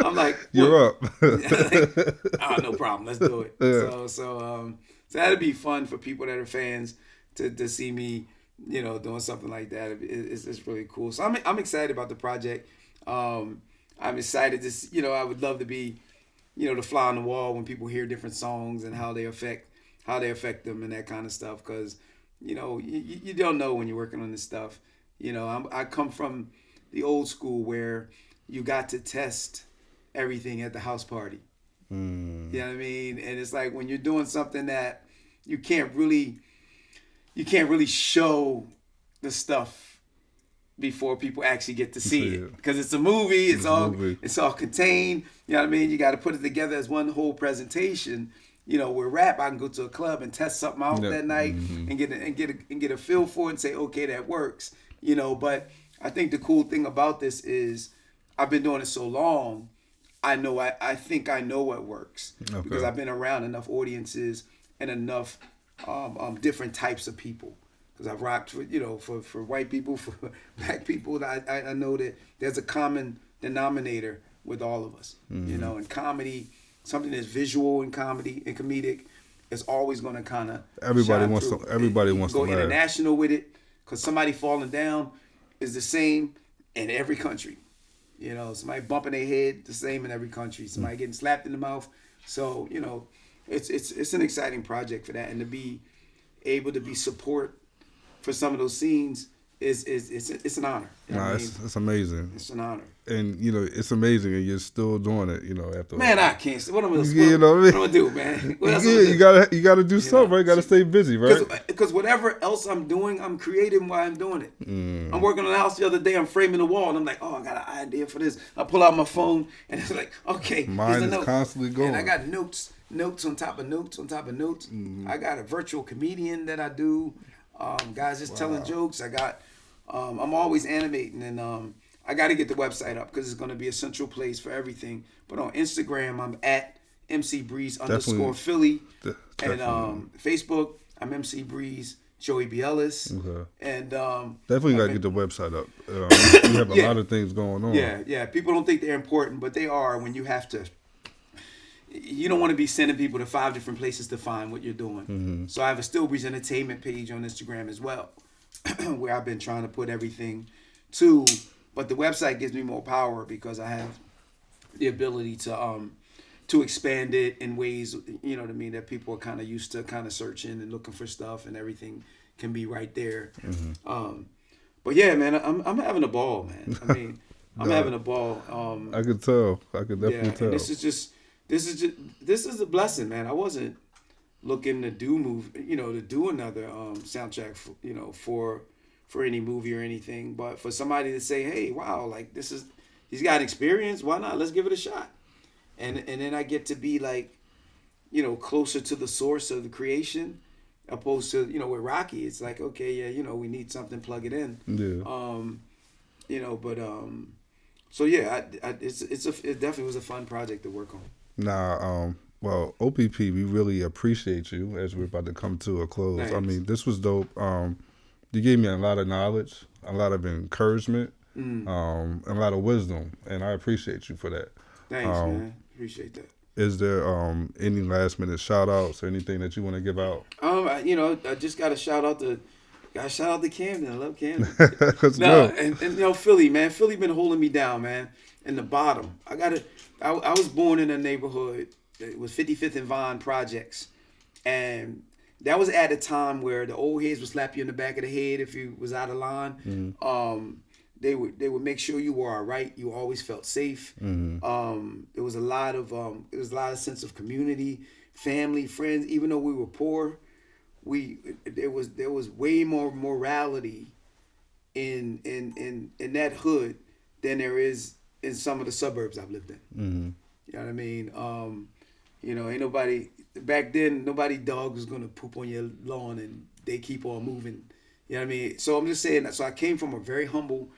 I'm like, you're up. Like, no problem. Let's do it. Yeah. So that'd be fun for people that are fans to see me, doing something like that. It's really cool. So I'm excited about the project. I'm excited to, I would love to be, the fly on the wall when people hear different songs and how they affect them and that kind of stuff. Because, you don't know when you're working on this stuff. I come from the old school where you got to test everything at the house party. You know what I mean? And it's like when you're doing something that you can't really show the stuff before people actually get to see it. Because it's a movie, it's all contained. You know what I mean? You got to put it together as one whole presentation. With rap, I can go to a club and test something out that night and get a feel for it and say, okay, that works. But I think the cool thing about this is I've been doing it so long. I think I know what works because I've been around enough audiences and enough different types of people. Because I've rocked for white people, for black people. I know that there's a common denominator with all of us. In comedy, something that's visual in comedy and comedic is always going to kind of everybody wants to go international with it. Because somebody falling down is the same in every country. Somebody bumping their head, the same in every country. Somebody getting slapped in the mouth. So, it's an exciting project for that. And to be able to be support for some of those scenes it's an honor. It's amazing. It's an honor. And it's amazing, and you're still doing it. After man, I can't. What am I gonna do, man? What else you gotta do something, right? Got to stay busy, right? Because whatever else I'm doing, I'm creating while I'm doing it. I'm working on the house the other day. I'm framing the wall, and I'm like, oh, I got an idea for this. I pull out my phone, and it's like, okay, mine is constantly going. And I got notes on top of notes on top of notes. I got a virtual comedian that I do. Guys just telling jokes. I got. I'm always animating, and I got to get the website up because it's going to be a central place for everything. But on Instagram, I'm at @MCBreeze_Philly. And Facebook, I'm MC Breeze, Joey B Ellis. Okay. And definitely got to get the website up. You have a lot of things going on. Yeah. People don't think they're important, but they are when you have to. You don't want to be sending people to 5 different places to find what you're doing. So I have a Still Breeze Entertainment page on Instagram as well, where I've been trying to put everything to. But the website gives me more power because I have the ability to expand it in ways, you know what I mean, that people are kind of used to kind of searching and looking for stuff, and everything can be right there. But yeah, man, I'm having a ball, man. I mean, I'm having a ball. I could tell. I could definitely tell. And this is a blessing, man. I wasn't looking to do another soundtrack for any movie or anything, but for somebody to say, hey, wow, like he's got experience, why not? Let's give it a shot. And then I get to be like, closer to the source of the creation, opposed to, with Rocky, it's like, okay, yeah, we need something, plug it in. So yeah, it definitely was a fun project to work on. Well, OPP, we really appreciate you as we're about to come to a close. Thanks. I mean, this was dope. You gave me a lot of knowledge, a lot of encouragement, and a lot of wisdom, and I appreciate you for that. Thanks, man. Appreciate that. Is there any last minute shout outs or anything that you want to give out? I just got to shout out to Camden. I love Camden. And Philly, man. Philly been holding me down, man. In the bottom. I was born in a neighborhood. It was 55th and Vine projects, and that was at a time where the old heads would slap you in the back of the head if you was out of line. They would make sure you were all right. You always felt safe. There was a lot of sense of community, family, friends. Even though we were poor, there was way more morality in that hood than there is in some of the suburbs I've lived in. You know what I mean? Ain't nobody back then. Nobody dog was gonna poop on your lawn, and they keep on moving. You know what I mean? So I'm just saying that. So I came from a very humble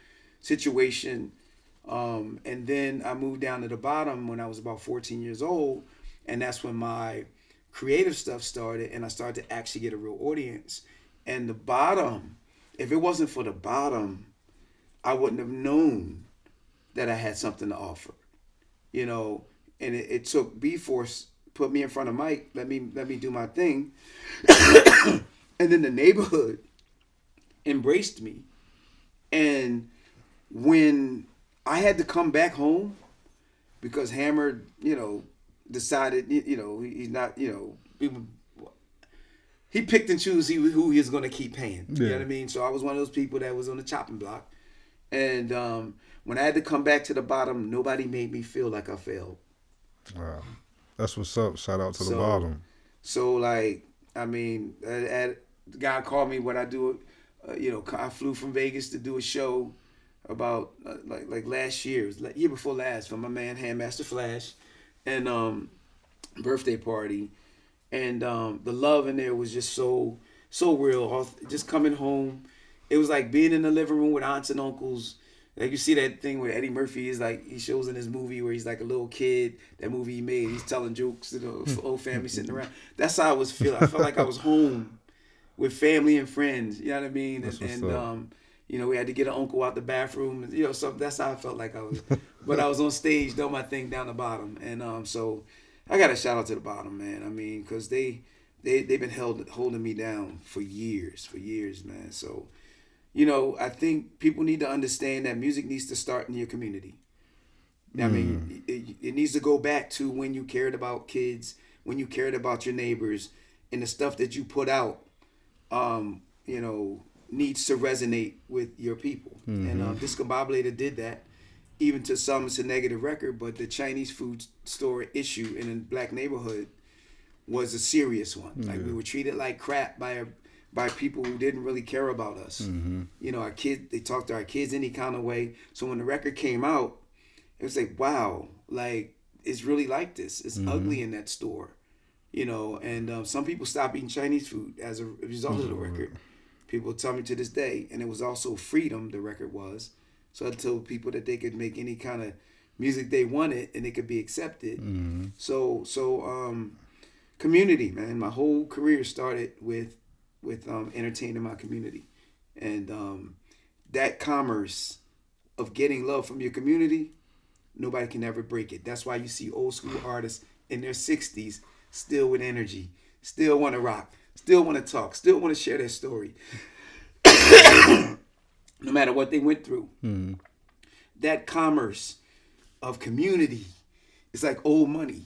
situation. And then I moved down to the bottom when I was about 14 years old. And that's when my creative stuff started. And I started to actually get a real audience. And the bottom, if it wasn't for the bottom, I wouldn't have known that I had something to offer. You know, and it took B-Force, put me in front of Mike, let me do my thing. And then the neighborhood embraced me. And when I had to come back home because Hammer, you know, decided, you know, he's not, you know, he picked and chose who he was going to keep paying. You know what I mean? So I was one of those people that was on the chopping block. And when I had to come back to the bottom, nobody made me feel like I failed. Wow. That's what's up. Shout out to the bottom. So, like, I mean, the guy called me when I do it. You know, I flew from Vegas to do a show about like last year, year before last, for my man Handmaster Flash, and birthday party, and the love in there was just so real. Just coming home, it was like being in the living room with aunts and uncles. Like you see that thing where Eddie Murphy is like, he shows in his movie where he's like a little kid, that movie he made, he's telling jokes to the whole family sitting around. That's how I was feeling. I felt like I was home with family and friends, you know what I mean? And you know, we had to get an uncle out the bathroom, you know, so that's how I felt like I was. But I was on stage doing my thing down the bottom. And so I got a shout out to the bottom, man. I mean, because they've been holding me down for years, man. So, you know, I think people need to understand that music needs to start in your community. I mean, it needs to go back to when you cared about kids, when you cared about your neighbors, and the stuff that you put out, you know, needs to resonate with your people. And Discombobulator did that. Even to some, it's a negative record, but the Chinese food store issue in a black neighborhood was a serious one. Like, we were treated like crap by people who didn't really care about us. You know, our kids, they talked to our kids any kind of way. So when the record came out, it was like, wow, like, it's really like this. It's ugly in that store. You know, and some people stopped eating Chinese food as a result of the record. People tell me to this day. And it was also freedom, the record was. So I told people that they could make any kind of music they wanted and it could be accepted. So community, man. My whole career started with entertaining my community. And that commerce of getting love from your community, nobody can ever break it. That's why you see old school artists in their 60s still with energy, still want to rock, still want to talk, still want to share their story. No matter what they went through. That commerce of community is like old money.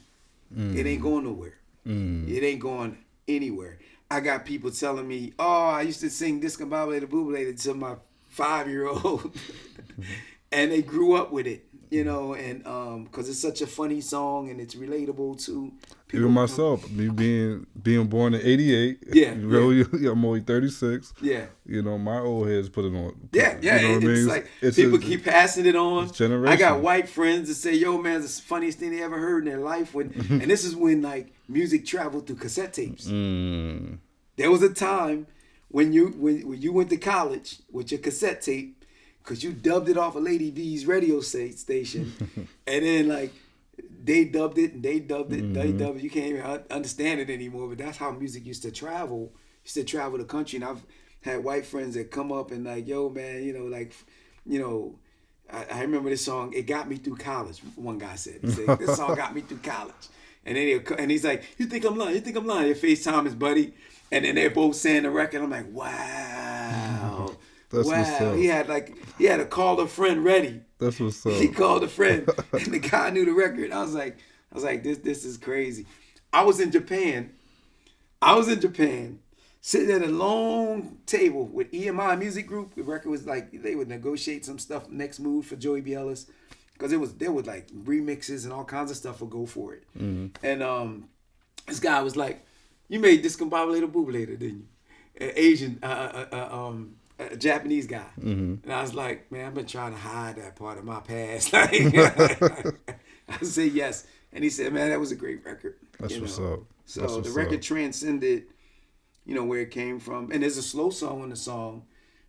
It ain't going nowhere. It ain't going anywhere. I got people telling me, oh, I used to sing Discombobulator Bubalator to my 5-year-old. And they grew up with it, you know, and because it's such a funny song and it's relatable to people. Even myself, me being born in '88. I'm only 36. Yeah. You know, my old heads put it on. Yeah. You know what I mean? Like people keep passing it on. It's generation. I got white friends that say, yo, man, it's the funniest thing they ever heard in their life. And this is when, like, music traveled through cassette tapes. There was a time when you went to college with your cassette tape, because you dubbed it off of Lady V's radio station, and then, like, they dubbed it, and they dubbed it, they dubbed it. You can't even understand it anymore, but that's how music used to travel the country. And I've had white friends that come up and like, yo, man, you know, like, you know, I remember this song, it got me through college, one guy said. He said, this song got me through college. And then he's like, you think I'm lying? They FaceTime his buddy, and then they're both saying the record. I'm like, wow. That's wow, what's up. He had to call a friend ready. That's what's up. He called a friend, and the guy knew the record. I was like, this is crazy. I was in Japan, sitting at a long table with EMI Music Group. The record was like, they would negotiate some stuff, next move for Joey B Ellis, because there was like remixes and all kinds of stuff would go for it. And this guy was like, you made Discombobulator Bubalator, didn't you? An Asian, a Japanese guy. And I was like, man, I've been trying to hide that part of my past. I said yes. And he said, man, that was a great record. That's what's up. So the record transcended you know, where it came from. And there's a slow song on the song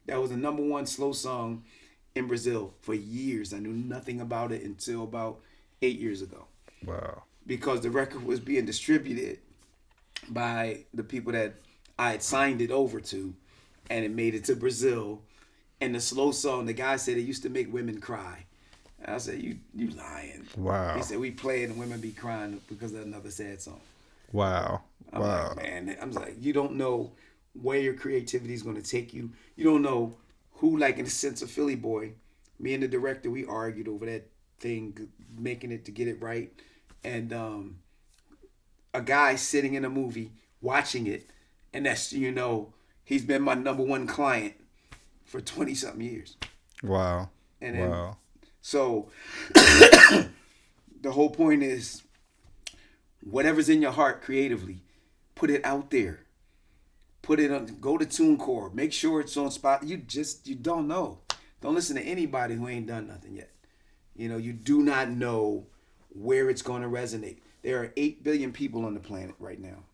that was the #1 slow song in Brazil for years. I knew nothing about it until about 8 years ago. Wow. Because the record was being distributed by the people that I had signed it over to, and it made it to Brazil. And the slow song, the guy said it used to make women cry. I said, you lying. Wow. He said, we play it and women be crying because of another sad song. Wow. I'm like, man, I'm like, you don't know where your creativity is going to take you. You don't know who, like in the sense of Philly Boy, me and the director, we argued over that thing, making it to get it right. And a guy sitting in a movie, watching it, and that's, you know, he's been my #1 client for 20-something years. Wow. And then, wow. So the whole point is, whatever's in your heart creatively, put it out there. Put it on, go to TuneCore. Make sure it's on spot. You don't know. Don't listen to anybody who ain't done nothing yet. You know, you do not know where it's going to resonate. There are 8 billion people on the planet right now.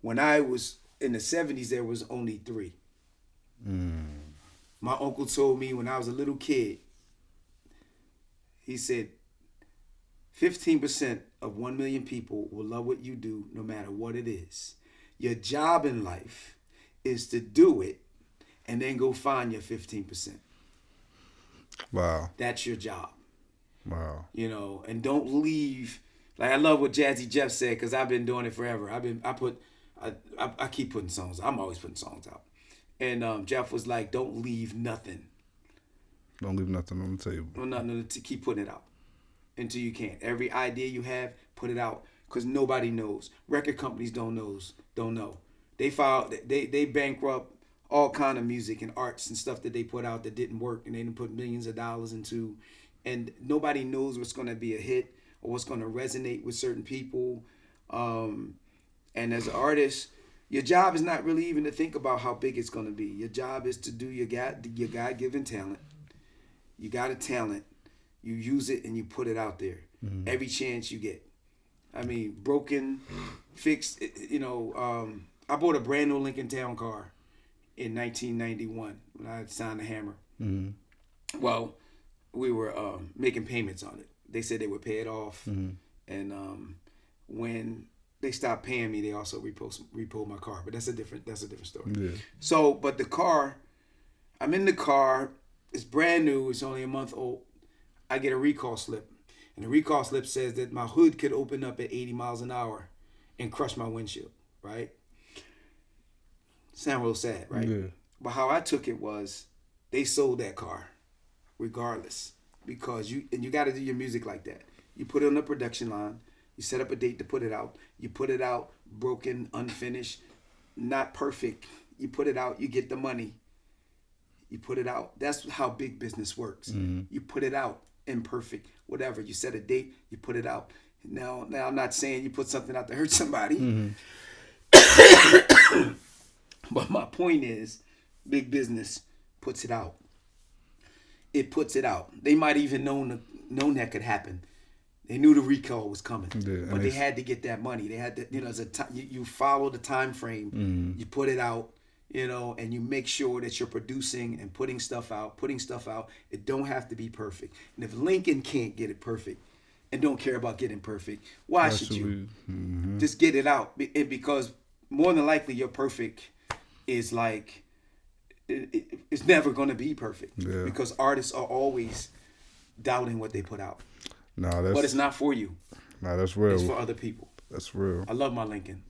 When I was in the 70s, there was only 3. My uncle told me when I was a little kid, he said, 15% of 1 million people will love what you do no matter what it is. Your job in life is to do it and then go find your 15%. Wow. That's your job. Wow. You know, and don't leave. Like, I love what Jazzy Jeff said, because I've been doing it forever. I keep putting songs. I'm always putting songs out. And Jeff was like, don't leave nothing. Don't leave nothing on the table. No, nothing to keep putting it out until you can. Every idea you have, put it out, because nobody knows. Record companies don't know. They bankrupt all kind of music and arts and stuff that they put out that didn't work, and they didn't put millions of dollars into, and nobody knows what's going to be a hit or what's going to resonate with certain people. And as an artist, your job is not really even to think about how big it's going to be. Your job is to do your God-given talent. You got a talent. You use it and you put it out there every chance you get. I mean, broken, fixed, you know, I bought a brand new Lincoln Town car in 1991 when I signed the Hammer. Mm-hmm. Well, we were making payments on it. They said they would pay it off. And when they stopped paying me, they also repoed my car. But that's a different story. Yeah. So, but the car, I'm in the car. It's brand new. It's only a month old. I get a recall slip. And the recall slip says that my hood could open up at 80 miles an hour and crush my windshield, right? Sound real sad, right? Yeah. But how I took it was, they sold that car regardless, because you got to do your music like that. You put it on the production line. You set up a date to put it out. You put it out broken, unfinished, not perfect. You put it out. You get the money. You put it out. That's how big business works. You put it out, imperfect, whatever. You set a date. You put it out. Now I'm not saying you put something out to hurt somebody. But my point is, big business puts it out. It puts it out. They might even known that could happen. They knew the recall was coming, but they had to get that money. They had to, you know, as a you follow the time frame. You put it out, you know, and you make sure that you're producing and putting stuff out. It don't have to be perfect. And if Lincoln can't get it perfect and don't care about getting perfect, why should you? Just get it out, because more than likely your perfect is like, it's never going to be perfect, because artists are always doubting what they put out. But it's not for you. Nah, that's real. It's for other people. That's real. I love my Lincoln.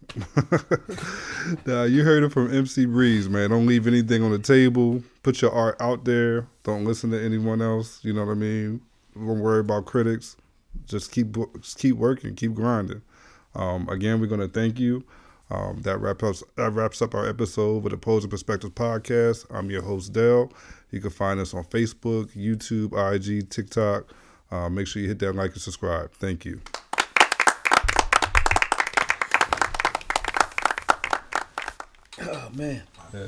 Nah, you heard it from MC Breeze, man. Don't leave anything on the table. Put your art out there. Don't listen to anyone else. You know what I mean? Don't worry about critics. Just keep working. Keep grinding. Again, we're gonna thank you. That wraps up our episode with Opposing Perspectives Podcast. I'm your host, Dell. You can find us on Facebook, YouTube, IG, TikTok. Make sure you hit that like and subscribe. Thank you. Oh, man.